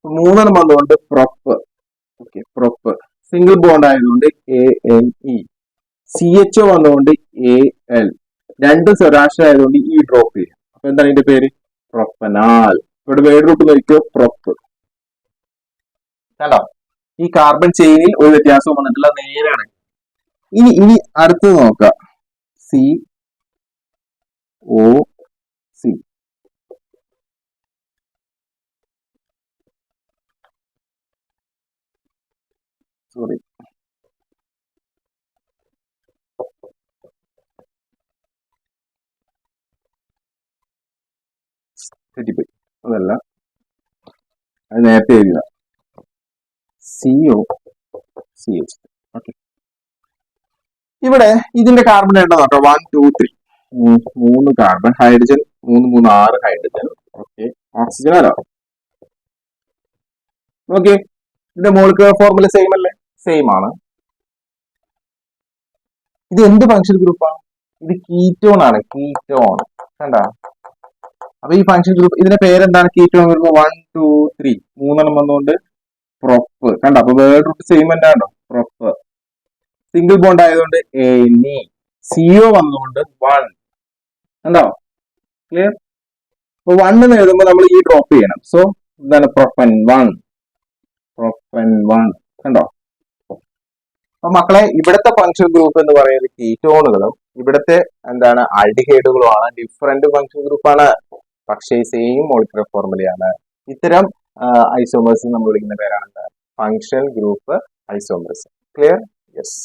3 വന്നുകൊണ്ട് prop. Okay, prop single bond ആയതുകൊണ്ട് ANE. CHO വന്നുകൊണ്ട് AL. 2 സ്വരാഷ്ട്ര ആയതുകൊണ്ട് ഈ ഡ്രോപ്പ് ചെയ്യും. അപ്പൊ എന്താണ് ഇതിന്റെ പേര്? പ്രൊപ്പനാൽ. ഇവിടെ വേറെ റൂട്ട് നോക്കിയോ, പ്രൊപ്പ്. കണ്ടോ, ഈ കാർബൺ ചെയിനിൽ ഒരു വ്യത്യാസവും വന്നിട്ടില്ല, നേരാണ്. ഇനി അടുത്തത് നോക്കാം. COC. സോറി, തെറ്റിപ്പോയി. അതല്ല, അത് നേരത്തെ എഴുതുക. COCH. ഓക്കെ, ഇവിടെ ഇതിന്റെ കാർബൺ എണ്ണം നോക്കാം. 1 2 3 3 carbon, hydrogen 3 3 6 hydrogen. Okay, oxygen അല്ല. ഓക്കെ, ഇതിന്റെ മോളിക്കുലർ ഫോർമുല സെയിം അല്ലേ? സെയിം ആണ്. ഇത് എന്ത് ഫങ്ഷണൽ ഗ്രൂപ്പാണ്? ഇത് കീറ്റോൺ ആണ്. കീറ്റോൺ കണ്ട. അപ്പൊ ഈ ഫങ്ഷണൽ ഗ്രൂപ്പ് ഇതിന്റെ പേരെന്താണ്? കീറ്റോൺ വരുമ്പോൾ 1 2 3 മൂന്നെണ്ണം വന്നുകൊണ്ട് പ്രൊപ്പ്. കണ്ട, അപ്പൊ വേർഡ് റൂട്ട് സെയിം തന്നെയാണോ? പ്രൊപ്പ്. സിംഗിൾ ബോണ്ട് ആയതുകൊണ്ട് ANE. CO വന്നുകൊണ്ട് 1. കണ്ടോ, ക്ലിയർ? അപ്പൊ 1 എന്ന് എഴുതുമ്പോൾ നമ്മൾ ഈ ഡ്രോപ്പ് ചെയ്യണം. സോ എന്താണ്? പ്രൊപ്പൻ 1. കണ്ടോ? അപ്പൊ മക്കളെ ഇവിടുത്തെ ഫങ്ഷണൽ ഗ്രൂപ്പ് എന്ന് പറയുന്നത് കീറ്റോണുകളും ഇവിടുത്തെ എന്താണ് ആൽഡിഹൈഡുകളുമാണ്. ഡിഫറെന്റ് ഫങ്ഷണൽ ഗ്രൂപ്പാണ്, പക്ഷേ സെയിം മോളിക്കുലർ ഫോർമുലയാണ്. ഇത്തരം ഐസോമേഴ്സ് നമ്മൾ വിളിക്കുന്ന പേരാണ് functional group isomers. Clear? Yes.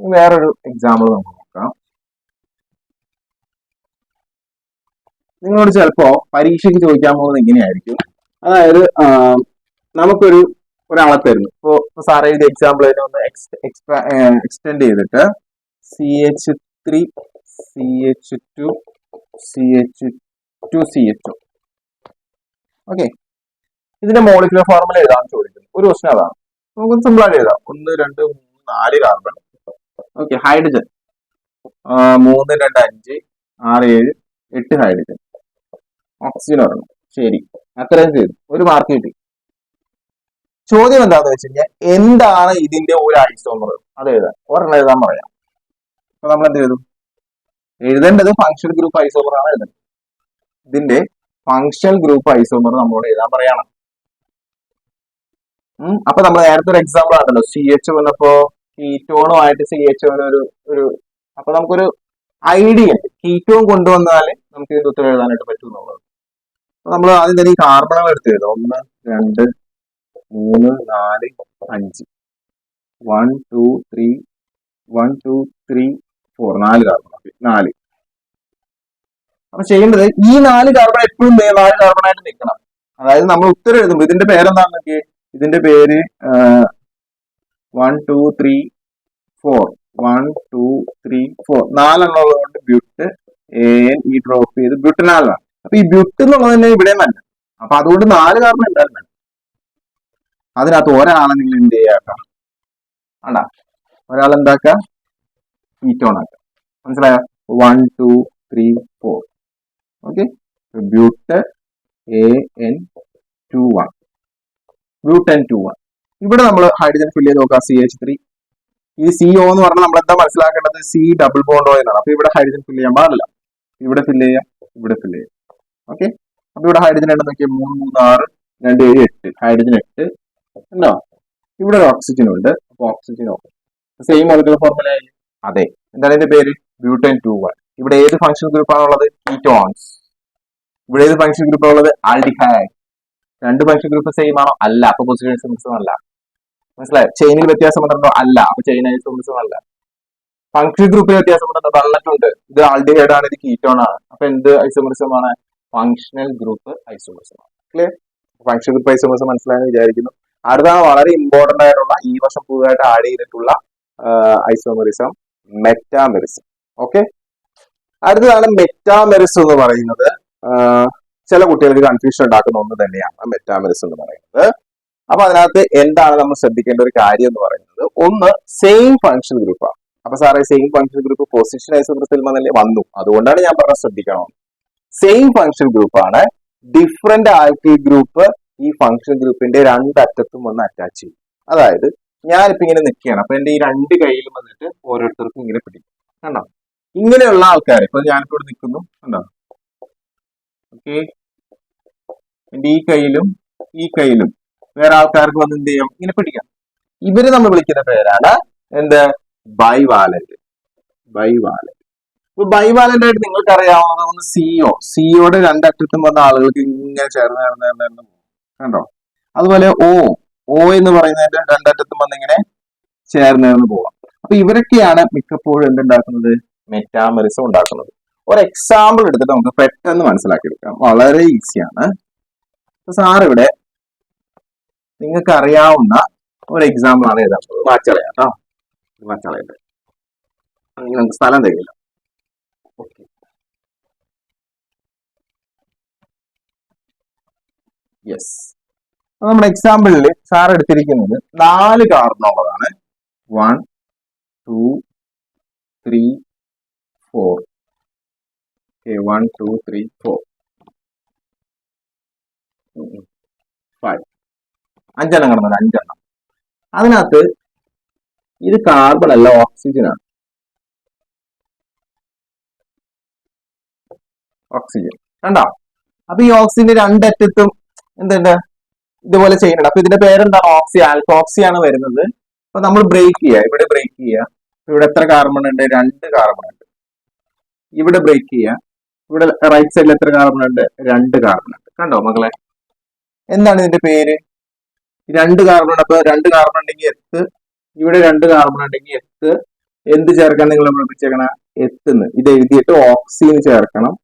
വേറൊരു എക്സാമ്പിൾ നമുക്ക് നോക്കാം. നിങ്ങളോട് ചിലപ്പോ പരീക്ഷയ്ക്ക് ചോദിക്കാൻ പോകുന്നത് ഇങ്ങനെയായിരിക്കും. അതായത് ഒരാളെ തരുന്നു. ഇപ്പോ സാറേ ഇത് എക്സാമ്പിൾ ഒന്ന് എക്സ്റ്റെൻഡ് ചെയ്തിട്ട് CH3 CH2 CH2 CHO. Okay, ഇതിന്റെ മോളിക്കുലർ ഫോർമുല ഏതാണെന്ന് ചോദിക്കുന്നു. ഒരു ക്വസ്റ്റൻ അതാണ്. നമുക്ക് സിമ്പിൾ ആയിട്ട് എഴുതാം. 1 2 3 4 carbon. Okay, hydrogen 3 2 5 6 7 8 hydrogen. Oxygen ഒരെണ്ണം. ശരി, അത്രയും ചെയ്തു. ഒരു മാർക്ക് കിട്ടി. ചോദ്യം എന്താണെന്ന് വെച്ച് കഴിഞ്ഞാൽ എന്താണ് ഇതിന്റെ ഒരു ഐസോമർ? അത് എഴുതാൻ ഒരെണ്ണം എഴുതാൻ പറയാം. അപ്പൊ നമ്മൾ എന്ത് ചെയ്തു? എഴുതേണ്ടത് ഫങ്ഷണൽ ഗ്രൂപ്പ് ഐസോമർ ആണ് എഴുതേണ്ടത്. ഇതിന്റെ ഫങ്ഷണൽ ഗ്രൂപ്പ് ഐസോമർ നമ്മളോട് എഴുതാൻ പറയണം. അപ്പൊ നമ്മൾ നേരത്തെ ഒരു എക്സാമ്പിൾ ആണല്ലോ, CH വന്നപ്പോ കീറ്റോണുമായിട്ട് CH1 ഒരു അപ്പൊ നമുക്കൊരു ഐഡിയ ഉണ്ട്. കീറ്റോൺ കൊണ്ടുവന്നാൽ നമുക്ക് ഇതിന്റെ ഉത്തരം എഴുതാനായിട്ട് പറ്റും എന്നുള്ളത്. അപ്പൊ നമ്മൾ ആദ്യം തന്നെ ഈ കാർബണുകൾ എടുത്ത് എഴുതാം. 1 2 3 4 5 1 2 3 1 2 3 4 4 കാർബൺ. 4. അപ്പൊ ചെയ്യേണ്ടത് ഈ 4 കാർബൺ എപ്പോഴും 4 കാർബണായിട്ട് നിൽക്കണം. അതായത് നമ്മൾ ഉത്തരം എഴുതുമ്പോൾ ഇതിന്റെ പേരെന്താണെന്നൊക്കെ, ഇതിന്റെ പേര് 1 2 3 4 1 2 3 4 4 കൊണ്ട് ബ്യൂട്ട് AN ഈ ഡ്രോപ്പ് ചെയ്ത് ബ്യൂട്ടനാലാണ്. അപ്പൊ ഈ ബ്യൂട്ട് എന്നുള്ളത് തന്നെ ഇവിടെ നല്ല. അപ്പൊ അതുകൊണ്ട് 4 കാർബൺ എന്തായാലും വേണം. അതിനകത്ത് ഒരാളെ നിങ്ങൾ എന്ത് ചെയ്യാക്കാം? ആണ്ടാ ഒരാൾ എന്താക്കുക? കീറ്റോൺ ആക്കുക. മനസ്സിലായോ? 1 2 3 4. Okay, ബ്യൂട്ട് AN21 ബ്യൂട്ടൻ 21. ഇവിടെ നമ്മൾ ഹൈഡ്രജൻ ഫില്ല് ചെയ്ത് നോക്കാം. CH3. ഈ CO എന്ന് പറഞ്ഞാൽ നമ്മൾ എന്താ മനസ്സിലാക്കേണ്ടത്? C ഡബിൾ ബോണ്ട് എന്നാണ്. അപ്പൊ ഇവിടെ ഹൈഡ്രജൻ ഫില്ല് ചെയ്യാൻ പാടില്ല. ഇവിടെ ഫില്ല് ചെയ്യാം, ഇവിടെ ഫില്ല് ചെയ്യാം. ഓക്കെ, അപ്പൊ ഇവിടെ ഹൈഡ്രജൻ ഉണ്ടെന്ന് നോക്കിയാൽ 3 3 6 2 7 8 ഹൈഡ്രജൻ 8 ഉണ്ടോ? ഇവിടെ ഒരു ഓക്സിജൻ ഉണ്ട്. അപ്പൊ ഓക്സിജൻ സെയിം മോളിക്കുലർ ഫോർമുല ആയി. അതെ, എന്താണ് ഇതിന്റെ പേര്? ബ്യൂട്ടൻ 21. ഇവിടെ ഏത് ഫംഗ്ഷൻ ഗ്രൂപ്പ് ആണുള്ളത്? കീറ്റോൺസ്. ഇവിടെ ഏത് ഫംഗ്ഷൻ ഗ്രൂപ്പ് ഉള്ളത്? ആൽഡിഹൈഡ്. രണ്ട് ഫംഗ്ഷൻ ഗ്രൂപ്പ് സെയിം ആണോ? അല്ല. അപ്പൊ പൊസിഷൻ ഐസോമറിസം അല്ല. മനസ്സിലായോ? ചെയിനിൽ വ്യത്യാസം ഉണ്ടോ? അല്ല. അപ്പൊ ചെയിൻ ഐസോമറിസം അല്ല. ഫംഗ്ഷൻ ഗ്രൂപ്പിൽ വ്യത്യാസം ഉണ്ടോ? തന്നിട്ടുണ്ട്. ഇത് ആൽഡിഹൈഡ് ആണ്, ഇത് കീറ്റോൺ ആണ്. അപ്പൊ എന്ത് ഐസോമറിസം ആണ്? ഫങ്ഷണൽ ഗ്രൂപ്പ് ഐസോമറിസം ആണ്. ക്ലിയർ? ഫങ്ഷണൽ ഗ്രൂപ്പ് ഐസോമറിസം മനസ്സിലായെന്ന് വിചാരിക്കുന്നു. അടുത്താണ് വളരെ ഇമ്പോർട്ടന്റ് ആയിട്ടുള്ള ഈ വർഷം പുതുതായിട്ട് ആഡ് ചെയ്തിട്ടുള്ള ഐസോമറിസം, മെറ്റാമെറിസം. ഓക്കെ, അടുത്തതാണ് മെറ്റാമെറിസം എന്ന് പറയുന്നത്. ചില കുട്ടികൾക്ക് കൺഫ്യൂഷൻ ഉണ്ടാക്കുന്ന ഒന്ന് തന്നെയാണ് മെറ്റാമെറിസം എന്ന് പറയുന്നത്. അപ്പൊ അതിനകത്ത് എന്താണ് നമ്മൾ ശ്രദ്ധിക്കേണ്ട ഒരു കാര്യം എന്ന് പറയുന്നത്, ഒന്ന് സെയിം ഫംഗ്ഷൻ ഗ്രൂപ്പാണ്. അപ്പൊ സാറേ സെയിം ഫംഗ്ഷൻ ഗ്രൂപ്പ് പൊസിഷൻ ഐസോമറിസത്തിൽ വന്നു, അതുകൊണ്ടാണ് ഞാൻ പറഞ്ഞത് ശ്രദ്ധിക്കണം. സെയിം ഫംഗ്ഷൻ ഗ്രൂപ്പാണ്. ഡിഫറെന്റ് ആൽക്കിൽ ഗ്രൂപ്പ് ഈ ഫംഗ്ഷൻ ഗ്രൂപ്പിന്റെ രണ്ടറ്റത്തും വന്ന് അറ്റാച്ച് ചെയ്യും. അതായത് ഞാനിപ്പോ ഇങ്ങനെ നിൽക്കുകയാണ്, അപ്പൊ എന്റെ ഈ രണ്ട് കൈയിലും വന്നിട്ട് ഓരോരുത്തർക്കും ഇങ്ങനെ പിടിക്കും. കണ്ടോ? ഇങ്ങനെയുള്ള ആൾക്കാർ ഇപ്പൊ ഞാനിപ്പോ ഇവിടെ നിൽക്കുന്നു, കണ്ടോ? ഓക്കെ, എന്റെ ഈ കയ്യിലും വേറെ ആൾക്കാർക്ക് വന്ന് എന്ത് ചെയ്യാം? ഇങ്ങനെ പിടിക്കാം. ഇവര് നമ്മൾ വിളിക്കുന്ന പേരാണ് എന്ത്? ബൈവാലന്റ്. ഇപ്പൊ ബൈവാലന്റ് ആയിട്ട് നിങ്ങൾക്ക് അറിയാവുന്ന ഒന്ന് സിയോടെ രണ്ടറ്റത്തും വന്ന ആളുകൾക്ക് ഇങ്ങനെ ചേർന്ന് കണ്ടോ? അതുപോലെ ഓ എന്ന് പറയുന്നതിന്റെ രണ്ടറ്റത്തും വന്ന് ഇങ്ങനെ ചേർന്ന് പോവാം. അപ്പൊ ഇവരൊക്കെയാണ് മിക്കപ്പോഴും എന്തുണ്ടാക്കുന്നത്? മെറ്റാമെറിസം ഉണ്ടാക്കുന്നത്. ഒരു എക്സാമ്പിൾ എടുത്തിട്ട് നമുക്ക് പെട്ടെന്ന് മനസ്സിലാക്കിയെടുക്കാം. വളരെ ഈസിയാണ്. സാർ ഇവിടെ നിങ്ങൾക്ക് അറിയാവുന്ന ഒരു എക്സാമ്പിൾ ആണ് എഴുതാറുള്ളത്. മാച്ചളയാ കേട്ടോ, മാച്ചളയുണ്ട്. നമുക്ക് സ്ഥലം തരില്ല. Okay, yes. നമ്മുടെ എക്സാമ്പിളിൽ സാർ എടുത്തിരിക്കുന്നത് 4 കാർബൺ ഉള്ളതാണ്. 1 2 3 4. 1 2 3 4 5 5 കിടന്നത് 5. അതിനകത്ത് ഇത് കാർബൺ അല്ല, ഓക്സിജൻ ആണ്. ഓക്സിജൻ കണ്ടോ? അപ്പൊ ഈ ഓക്സിജന്റെ രണ്ടറ്റത്തും എന്തുണ്ട്? ഇതുപോലെ ചെയ്യുന്നുണ്ട്. അപ്പൊ ഇതിന്റെ പേരെന്താണ്? ആൽക്കോക്സി ആണ് വരുന്നത്. അപ്പൊ നമ്മൾ ബ്രേക്ക് ചെയ്യുക, ഇവിടെ ബ്രേക്ക് ചെയ്യുക. ഇവിടെ എത്ര കാർബൺ ഉണ്ട്? 2 കാർബൺ ഉണ്ട്. ഇവിടെ ബ്രേക്ക് ചെയ്യുക, ഇവിടെ റൈറ്റ് സൈഡിൽ എത്ര കാർബൺ ഉണ്ട്? 2 കാർബൺ ഉണ്ട്. കണ്ടോ മക്കളെ? എന്താണ് ഇതിന്റെ പേര്? 2 കാർബൺ ഉണ്ട്. അപ്പൊ 2 കാർബൺ ഉണ്ടെങ്കിൽ എത്ത്, ഇവിടെ 2 കാർബൺ ഉണ്ടെങ്കിൽ എത്ത്. എന്ത് ചേർക്കാൻ നിങ്ങൾ പഠിപ്പിച്ചേക്കണം? എത്തുന്ന് ഇത് എഴുതിയിട്ട് ഓക്സിന് ചേർക്കണം.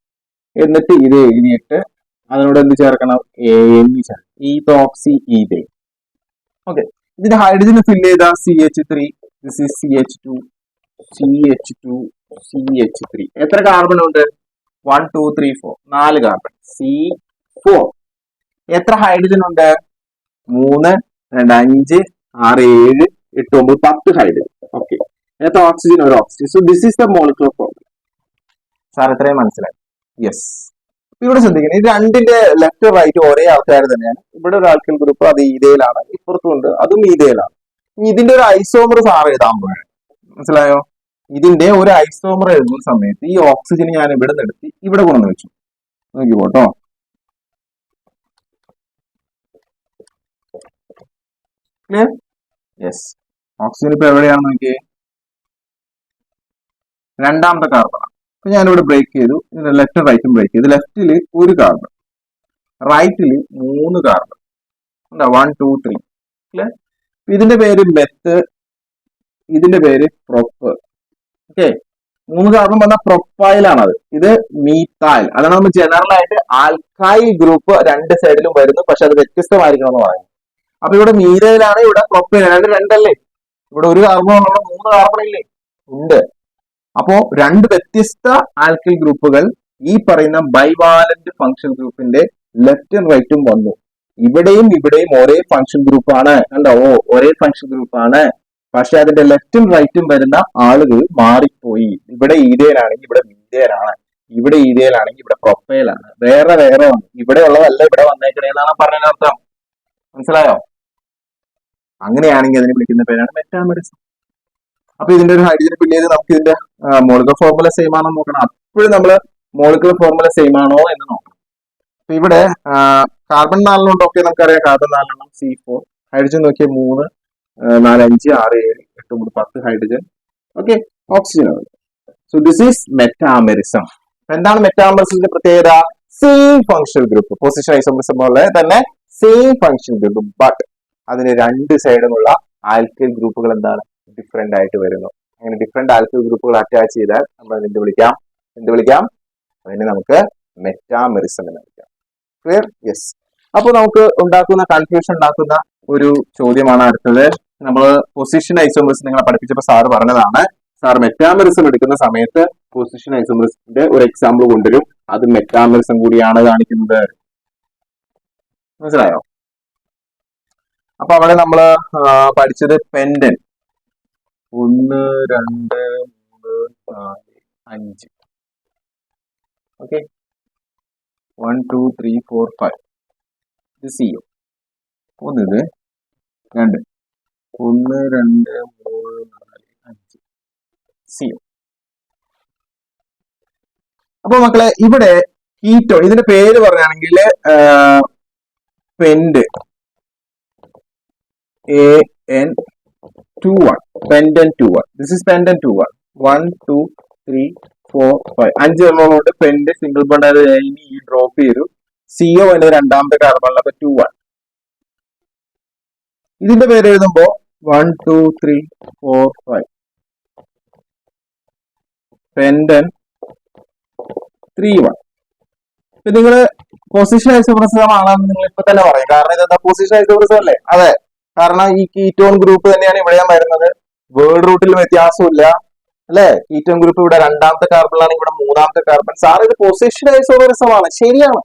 എന്നിട്ട് ഇത് എഴുതിയിട്ട് അതിനോട് എന്ത് ചേർക്കണം? AN ചേർക്കണം. ഈതോക്സി ഈതേൻ. ഓക്കെ, ഇതിന്റെ ഹൈഡ്രജൻ ഫില്ല് ചെയ്ത CH3, this is CH2, CH2, CH3. എത്ര കാർബൺ ഉണ്ട്? 1 2 3 4 4 കാർബൺ. C4. എത്ര ഹൈഡ്രജൻ ഉണ്ട്? 3 2 5 6 7 8 9 10 ഹൈഡ്രജൻ. ഓക്കെ, എത്ര ഓക്സിജൻ? ഒരു oxygen. So this is the molecular formula. Sir എത്രയും മനസ്സിലായി? യെസ്. ഇവിടെ ശ്രദ്ധിക്കണം, ഇത് രണ്ടിന്റെ ലെഫ്റ്റ് റൈറ്റ് ഒരേ ആൾക്കാർ തന്നെയാണ്. ഇവിടെ ഒരു ആൽക്കിൽ ഗ്രൂപ്പ്, അത് ഈതയിലാണ്. ഇപ്പുറത്തുണ്ട്, അതും ഈതയിലാണ്. ഇതിന്റെ ഒരു ഐസോമർ സാർ എഴുതാൻ പോയാണ്. മനസ്സിലായോ? ഇതിന്റെ ഒരു ഐസോമർ എഴുതുന്ന സമയത്ത് ഈ ഓക്സിജൻ ഞാൻ ഇവിടെ നിർത്തി ഇവിടെ കൊണ്ടു വെച്ചു. നോക്കി പോട്ടോ. ക്ലിയർ? യെസ്. ഓക്സിജൻ ഇപ്പൊ എവിടെയാണെന്ന് നോക്കിയേ, രണ്ടാമത്തെ കാർബൺ. അപ്പൊ ഞാനിവിടെ ബ്രേക്ക് ചെയ്തു, ലെഫ്റ്റും റൈറ്റും ബ്രേക്ക് ചെയ്തു. ലെഫ്റ്റില് ഒരു കാർബൺ, റൈറ്റില് 3 കാർബൺ. 1 2 3. ക്ലിയർ? ഇതിന്റെ പേര് മെത്ത്, ഇതിന്റെ പേര് പ്രൊപ്പ്. ഓക്കെ, 3 കാർബൺ പറഞ്ഞ പ്രൊപ്പൈലാണത്. ഇത് മീത്തൈൽ. അതാണ് നമ്മൾ ജനറൽ ആയിട്ട് ആൽക്കൈൽ ഗ്രൂപ്പ് രണ്ട് സൈഡിലും വരുന്നു, പക്ഷെ അത് വ്യത്യസ്തമായിരിക്കണം എന്ന് പറയുന്നത്. അപ്പൊ ഇവിടെ മീതയിലാണ്, ഇവിടെ പ്രൊപ്പൈൽ. രണ്ടല്ലേ? ഇവിടെ ഒരു കാർബൺ ഉള്ള 3 കാർബൺ ഇല്ലേ? ഉണ്ട്. അപ്പോ രണ്ട് വ്യത്യസ്ത ആൽക്കൈൽ ഗ്രൂപ്പുകൾ ഈ പറയുന്ന ബൈവാലന്റ് ഫംഗ്ഷൻ ഗ്രൂപ്പിന്റെ ലെഫ്റ്റും റൈറ്റും വന്നു. ഇവിടെയും ഇവിടെയും ഒരേ ഫംഗ്ഷൻ ഗ്രൂപ്പാണ്. കണ്ടോ? ഒരേ ഫംഗ്ഷൻ ഗ്രൂപ്പാണ്, പക്ഷെ അതിന്റെ ലെഫ്റ്റും റൈറ്റും വരുന്ന ആളുകൾ മാറിപ്പോയി. ഇവിടെ ഈതേനാണെങ്കിൽ ഇവിടെ മീതേനാണ്, ഇവിടെ ഈതേനാണെങ്കിൽ ഇവിടെ പ്രൊപ്പൈലാണ്. വേറെ വേറെ വന്നു. ഇവിടെ ഉള്ളതല്ല ഇവിടെ വന്നേക്കണേന്നാണ് പറഞ്ഞതിനർത്ഥം. മനസ്സിലായോ? അങ്ങനെയാണെങ്കിൽ അതിനെ വിളിക്കുന്ന പേരാണ് മെറ്റാമെറിസം. അപ്പൊ ഇതിന്റെ ഒരു ഹൈഡ്രജൻ ഫില്ല് ചെയ്ത് നമുക്ക് ഇതിന്റെ മോളിക്കുലർ ഫോർമുല സെയിം ആണോ നോക്കണം. അപ്പോഴും നമ്മൾ മോളിക്കുലർ ഫോർമുല സെയിം ആണോ എന്ന് നോക്കണം. അപ്പൊ ഇവിടെ കാർബൺ 4 ഓക്കെ, നമുക്കറിയാം കാർബൺ 4 C4. ഹൈഡ്രജൻ നോക്കിയാൽ 3 4 5 6 7 8 3 10 hydrogen. Okay, oxygen. So this is metamerism. എന്താണ് മെറ്റാമെറിസത്തിന്റെ പ്രത്യേകത? Same function group, position isomerism പോലെ തന്നെ സെയിം ഫംഗ്ഷൻ ഗ്രൂപ്പ്, ബട്ട് അതിന് രണ്ട് സൈഡുമുള്ള ആൽക്കൈൽ ഗ്രൂപ്പുകൾ എന്താണ്? ഡിഫറെന്റ് ആയിട്ട് വരുന്നു. അങ്ങനെ ഡിഫറെന്റ് ആൽക്കൈൽ ഗ്രൂപ്പുകൾ അറ്റാച്ച് ചെയ്താൽ നമ്മൾ എന്ത് വിളിക്കാം? അതിനെ നമുക്ക് മെറ്റാമെറിസം എന്ന് വിളിക്കാം. ക്ലിയർ? യെസ്. അപ്പൊ നമുക്ക് കൺഫ്യൂഷൻ ഉണ്ടാക്കുന്ന ഒരു ചോദ്യമാണ് അടുത്തത്. നമ്മൾ പൊസിഷൻ ഐസോമെറിസം നിങ്ങളെ പഠിപ്പിച്ചപ്പോൾ സാറ് പറഞ്ഞതാണ്. സാർ മെറ്റാമെറിസം എടുക്കുന്ന സമയത്ത് പൊസിഷൻ ഐസോമെറിസത്തിന്റെ ഒരു എക്സാമ്പിൾ കൊണ്ടുവരും. അത് മെറ്റാമെറിസം കൂടിയാണ് കാണിക്കുന്നത്. മനസ്സിലായോ? അപ്പൊ അവിടെ നമ്മൾ പഠിച്ചത് പെൻഡൻ 1 2 3 4 5. ഓക്കെ, 1 2 3 4 5. ഇത് CO. ഇത് 2 1 2 3 4 5 CO. അപ്പൊ മക്കളെ ഇവിടെ കീറ്റോൺ, ഇതിന്റെ പേര് പറയുകയാണെങ്കിൽ pent AN21, pentan 21. This is pentan 21. 1 2 3 4 5 5 എണ്ണമുണ്ട്. പെൻഡ് സിംഗിൾ ബോണ്ട് ഈ ഡ്രോപ്പ് ചെയ്തു. CO എന്നത് രണ്ടാമത്തെ കാർബണിൽ. അപ്പൊ 21. ഇതിന്റെ പേര് എഴുതുമ്പോ 1 2 3 4 5 പെൻഡൻ 31. ഇപ്പൊ നിങ്ങള് പൊസിഷൻ ഐസോമെറിസം ആണെന്ന് നിങ്ങൾ ഇപ്പൊ തന്നെ പറയും. കാരണം ഇതെന്താ? പൊസിഷൻ ഐസോമെറിസം അല്ലേ? അതെ, കാരണം ഈ കീറ്റോൺ ഗ്രൂപ്പ് തന്നെയാണ് ഇവിടെയും വരുന്നത്. വേർഡ് റൂട്ടിൽ വ്യത്യാസമില്ല അല്ലെ? കീറ്റോൺ ഗ്രൂപ്പ് ഇവിടെ രണ്ടാമത്തെ കാർബണിലാണ്, ഇവിടെ മൂന്നാമത്തെ കാർബൺ. സാർ ഇത് പൊസിഷൻ ഐസോമെറിസം ആണ്, ശരിയാണ്.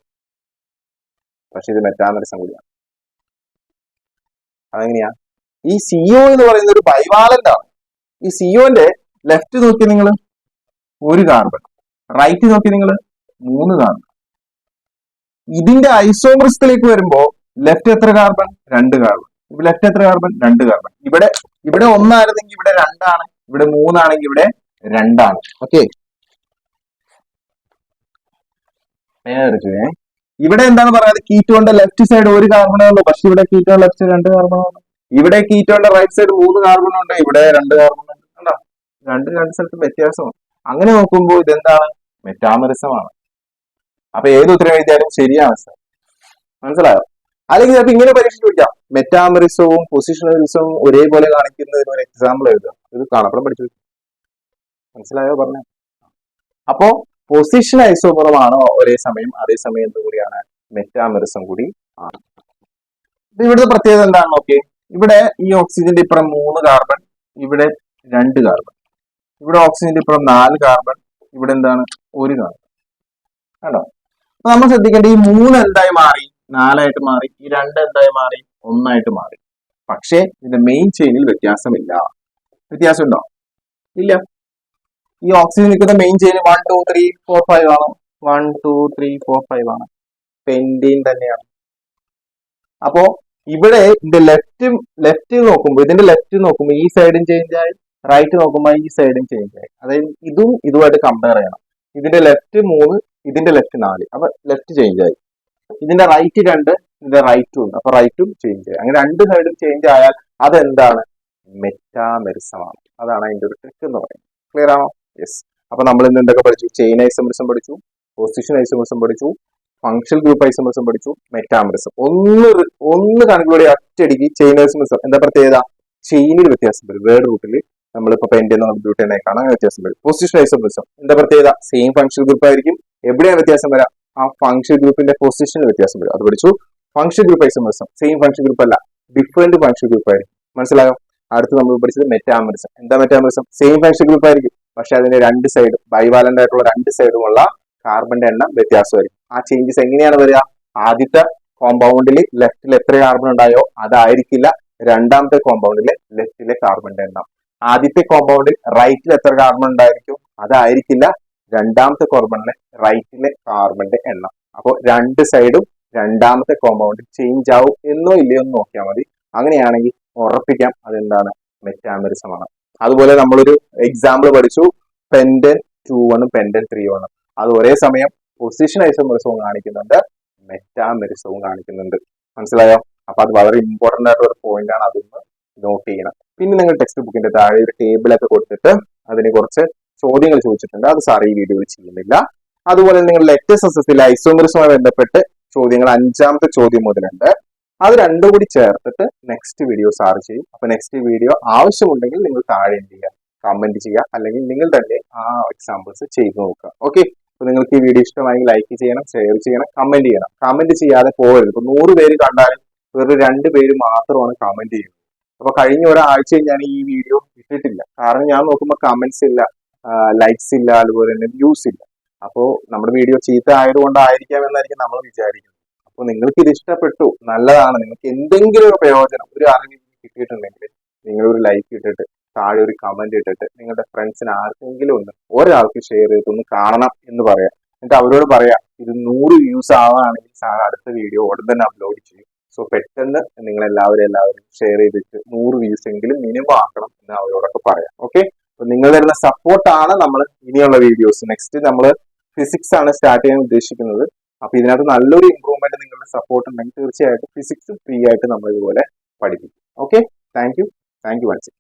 പക്ഷെ ഇത് മെറ്റാമെറിസം കൂടിയാണ്. അതെങ്ങനെയാ? ഈ CO എന്ന് പറയുന്ന ഒരു ബൈവാലന്റ് ആണ്. ഈ COന്റെ ലെഫ്റ്റ് നോക്കി നിങ്ങൾ 1 കാർബൺ, റൈറ്റ് നോക്കി നിങ്ങൾ 3 കാർബൺ. ഇതിന്റെ ഐസോമെറിസത്തിലേക്ക് വരുമ്പോ ലെഫ്റ്റ് എത്ര കാർബൺ? 2 കാർബൺ. ലെഫ്റ്റ് എത്ര കാർബൺ? 2 കാർബൺ. ഇവിടെ 1 ആയിരുന്നെങ്കിൽ ഇവിടെ 2 ആണ്, ഇവിടെ 3 ആണെങ്കിൽ ഇവിടെ 2 ആണ്. ഓക്കെ, ഇവിടെ എന്താണ് പറയുന്നത്? കീറ്റോന്റെ ലെഫ്റ്റ് സൈഡ് 1 കാർബണേ ഉള്ളൂ, പക്ഷെ ഇവിടെ കീറ്റോൺ ലെഫ്റ്റ് സൈഡ് 2 കാർബൺ ആണ്. ഇവിടെ കീറ്റോന്റെ റൈറ്റ് സൈഡ് 3 കാർബൺ ഉണ്ട്, ഇവിടെ 2 കാർബൺ ഉണ്ട്. കണ്ടോ? രണ്ട് സ്ഥലത്തും വ്യത്യാസമാണ്. അങ്ങനെ നോക്കുമ്പോൾ ഇതെന്താണ്? മെറ്റാമെറിസം ആണ്. അപ്പൊ ഏത് ഉത്തരം എഴുതിയാലും ശരിയാണ് സാർ. മനസ്സിലായോ? അല്ലെങ്കിൽ ചിലപ്പോൾ ഇങ്ങനെ പരീക്ഷ ചോദിക്കാം, മെറ്റാമെറിസവും പൊസിഷണലിസവും ഒരേപോലെ കാണിക്കുന്നതിന് ഒരു എക്സാമ്പിൾ എഴുതാം. ഇത് കാണപ്പുറം പഠിച്ചു. മനസ്സിലായോ പറഞ്ഞേ? അപ്പോ പൊസിഷൻ ഐസോമറും ആണോ ഒരേ സമയം, അതേസമയം എന്തുകൂടിയാണ്? മെറ്റാമെറിസം കൂടി ആണ്. ഇവിടുത്തെ പ്രത്യേകത എന്താണ്? ഓക്കെ, ഇവിടെ ഈ ഓക്സിജന്റെ ഇപ്പുറം 3 കാർബൺ, ഇവിടെ 2 കാർബൺ. ഇവിടെ ഓക്സിജന്റെ ഇപ്പുറം 4 കാർബൺ, ഇവിടെ എന്താണ്? 1 കാർബൺ. കണ്ടോ? അപ്പൊ നമ്മൾ ശ്രദ്ധിക്കേണ്ട, ഈ 3 എന്തായി മാറി? 4 ആയിട്ട് മാറി. ഈ 2 എന്തായി മാറി? 1 ആയിട്ട് മാറി. പക്ഷേ ഇതിന്റെ മെയിൻ ചെയിനിൽ വ്യത്യാസമില്ല. വ്യത്യാസം ഉണ്ടോ? ഇല്ല. ഈ ഓക്സിജൻ നിൽക്കുന്ന മെയിൻ ചെയിൻ 1 2 3 4 5 ആണ്. 1 2 3 4 5 ആണ്. പെൻഡീൻ തന്നെയാണ്. അപ്പോ ഇവിടെ ഇതിന്റെ ലെഫ്റ്റ് നോക്കുമ്പോൾ ഈ സൈഡും ചേഞ്ച് ആയി, റൈറ്റ് നോക്കുമ്പോൾ ഈ സൈഡും ചേഞ്ച് ആയി. അതായത് ഇതും ഇതുമായിട്ട് കമ്പയർ ചെയ്യണം. ഇതിന്റെ ലെഫ്റ്റ് 3, ഇതിന്റെ ലെഫ്റ്റ് 4, അപ്പൊ ലെഫ്റ്റ് ചേഞ്ച് ആയി. ഇതിന്റെ റൈറ്റ് 2, ഇതിന്റെ റൈറ്റും ഉണ്ട്, അപ്പൊ റൈറ്റും ചേഞ്ച് ആയി. അങ്ങനെ രണ്ട് സൈഡും ചേഞ്ച് ആയാൽ അതെന്താണ്? മെറ്റാമെറിസമാണ്. അതാണ് അതിന്റെ ഒരു ട്രിക്ക് എന്ന് പറയുന്നത്. ക്ലിയർ ആണോ? യെസ്. അപ്പൊ നമ്മൾ ഇന്ന് എന്തൊക്കെ പഠിച്ചു? ചെയിൻ ഐസോമെറിസം പഠിച്ചു, പൊസിഷൻ ഐസോമെറിസം പഠിച്ചു, ഫങ്ഷണൽ ഗ്രൂപ്പ് ഐസോമെറിസം പഠിച്ചു, മെറ്റാമെറിസം. ഒന്ന് കണക്കുകൂടി ഒറ്റയടിക്ക് ചെയിൻ ഐസോമെറിസം എന്താ പ്രത്യേകത? ചെയിനിൽ വ്യത്യാസം വരും. വേർഡ് റൂട്ടിൽ നമ്മളിപ്പോ പെൻഡിൽ നിന്ന് ബ്യൂട്ടേനേക്കാണ് അങ്ങനെ വ്യത്യാസം വരും. പൊസിഷൻ ഐസോമെറിസം എന്താ പ്രത്യേകത? സെയിം ഫങ്ഷണൽ ഗ്രൂപ്പ് ആയിരിക്കും. എവിടെയാണ് വ്യത്യാസം വരാം? ആ ഫങ്ഷൻ ഗ്രൂപ്പിന്റെ പൊസിഷനിൽ വ്യത്യാസം വരും. അത് പഠിച്ചു. Function group isomerism same function group അല്ല, ഡിഫറെന്റ് ഫങ്ഷൻ ഗ്രൂപ്പ് ആയിരിക്കും. മനസ്സിലായോ? അടുത്ത് നമ്മൾ പഠിച്ചത് മെറ്റാമെറിസം. എന്താ മെറ്റാമെറിസം? സെയിം ഫങ്ഷൻ ഗ്രൂപ്പ് ആയിരിക്കും, പക്ഷെ അതിന്റെ രണ്ട് സൈഡും ബൈവാലന്റ് ആയിട്ടുള്ള രണ്ട് സൈഡുമുള്ള കാർബണിന്റെ എണ്ണം വ്യത്യാസമായിരിക്കും. ആ ചേഞ്ചസ് എങ്ങനെയാണ് വരിക? ആദ്യത്തെ കോമ്പൗണ്ടിൽ ലെഫ്റ്റിൽ എത്ര കാർബൺ ഉണ്ടായോ അതായിരിക്കില്ല രണ്ടാമത്തെ കോമ്പൗണ്ടിലെ ലെഫ്റ്റിലെ കാർബണിന്റെ എണ്ണം. ആദ്യത്തെ കോമ്പൗണ്ടിൽ റൈറ്റിൽ എത്ര കാർബൺ ഉണ്ടായിരിക്കും അതായിരിക്കില്ല രണ്ടാമത്തെ കോർബണിലെ റൈറ്റിലെ കാർബണിന്റെ എണ്ണം. അപ്പോൾ രണ്ട് സൈഡും രണ്ടാമത്തെ കോമ്പൗണ്ടിൽ ചേഞ്ച് ആവും എന്നോ ഇല്ലയോ എന്ന് നോക്കിയാൽ മതി. അങ്ങനെയാണെങ്കിൽ ഉറപ്പിക്കാം അതെന്താണ്? മെറ്റാമെറിസം ആണ്. അതുപോലെ നമ്മളൊരു എക്സാമ്പിൾ പഠിച്ചു, പെൻഡൻ 2-1 പെൻഡൻ 3-1. അത് ഒരേ സമയം പൊസിഷൻ ഐസോമെറിസവും കാണിക്കുന്നുണ്ട്, മെറ്റാമെറിസവും കാണിക്കുന്നുണ്ട്. മനസ്സിലായോ? അപ്പൊ അത് വളരെ ഇമ്പോർട്ടന്റ് ആയിട്ടുള്ള ഒരു പോയിന്റ് ആണ്, അതൊന്ന് നോട്ട് ചെയ്യണം. പിന്നെ നിങ്ങൾ ടെക്സ്റ്റ് ബുക്കിന്റെ താഴെ ഒരു ടേബിളൊക്കെ കൊടുത്തിട്ട് അതിന് കുറച്ച് ചോദ്യങ്ങൾ ചോദിച്ചിട്ടുണ്ട്. അത് സാർ ഈ വീഡിയോയിൽ ചെയ്യുന്നില്ല. അതുപോലെ നിങ്ങൾ LHS ഐസോമെറിസവുമായി ബന്ധപ്പെട്ട് ചോദ്യങ്ങൾ 5ാമത്തെ ചോദ്യം മുതലുണ്ട്. അത് രണ്ടും കൂടി ചേർത്തിട്ട് നെക്സ്റ്റ് വീഡിയോ സാർ ചെയ്യും. അപ്പൊ നെക്സ്റ്റ് വീഡിയോ ആവശ്യമുണ്ടെങ്കിൽ നിങ്ങൾ താഴെ എന്ത് ചെയ്യുക? കമന്റ് ചെയ്യുക, അല്ലെങ്കിൽ നിങ്ങൾ തന്നെ ആ എക്സാമ്പിൾസ് ചെയ്ത് നോക്കുക. ഓക്കെ. അപ്പൊ നിങ്ങൾക്ക് ഈ വീഡിയോ ഇഷ്ടമായി ലൈക്ക് ചെയ്യണം, ഷെയർ ചെയ്യണം, കമന്റ് ചെയ്യണം. കമന്റ് ചെയ്യാതെ പോകരുത്. ഇപ്പൊ 100 പേര് കണ്ടാലും വെറും 2 പേര് മാത്രമാണ് കമന്റ് ചെയ്യുന്നത്. അപ്പൊ കഴിഞ്ഞ ഒരാഴ്ച ഞാൻ ഈ വീഡിയോ ഇട്ടിട്ടില്ല. കാരണം ഞാൻ നോക്കുമ്പോൾ കമന്റ്സ് ഇല്ല, ലൈക്സ് ഇല്ല, അതുപോലെ തന്നെ വ്യൂസ് ഇല്ല. അപ്പോൾ നമ്മുടെ വീഡിയോ ചീത്ത ആയതുകൊണ്ടായിരിക്കാം എന്നായിരിക്കും നമ്മൾ വിചാരിക്കുന്നത്. അപ്പോൾ നിങ്ങൾക്ക് ഇത് ഇഷ്ടപ്പെട്ടു, നല്ലതാണ്, നിങ്ങൾക്ക് എന്തെങ്കിലും ഒരു പ്രയോജനം, ഒരു അറിവ് കിട്ടിയിട്ടുണ്ടെങ്കിൽ നിങ്ങൾ ഒരു ലൈക്ക് ഇട്ടിട്ട് താഴെ ഒരു കമന്റ് ഇട്ടിട്ട് നിങ്ങളുടെ ഫ്രണ്ട്സിന് ആർക്കെങ്കിലും ഒരാൾക്ക് ഷെയർ ചെയ്തൊന്ന് കാണണം എന്ന് പറയാം. എന്നിട്ട് അവരോട് പറയാം ഇത് 100 വ്യൂസ് ആവുകയാണെങ്കിൽ സാർ അടുത്ത വീഡിയോ ഉടൻ തന്നെ അപ്ലോഡ് ചെയ്യും. സോ പെട്ടെന്ന് നിങ്ങൾ എല്ലാവരും ഷെയർ ചെയ്തിട്ട് 100 വ്യൂസ് എങ്കിലും മിനിമം ആക്കണം എന്ന് അവരോടൊക്കെ പറയാം. ഓക്കെ. അപ്പൊ നിങ്ങൾ തരുന്ന സപ്പോർട്ടാണ് നമ്മൾ ഇനിയുള്ള വീഡിയോസ്. നെക്സ്റ്റ് നമ്മൾ ഫിസിക്സ് ആണ് സ്റ്റാർട്ട് ചെയ്യാൻ ഉദ്ദേശിക്കുന്നത്. അപ്പൊ ഇതിനകത്ത് നല്ലൊരു ഇമ്പ്രൂവ്മെന്റ് നിങ്ങളുടെ സപ്പോർട്ട് ഉണ്ടെങ്കിൽ തീർച്ചയായിട്ടും ഫിസിക്സ് ഫ്രീ ആയിട്ട് നമ്മൾ ഇതുപോലെ പഠിപ്പിക്കും. ഓക്കെ. Thank you once.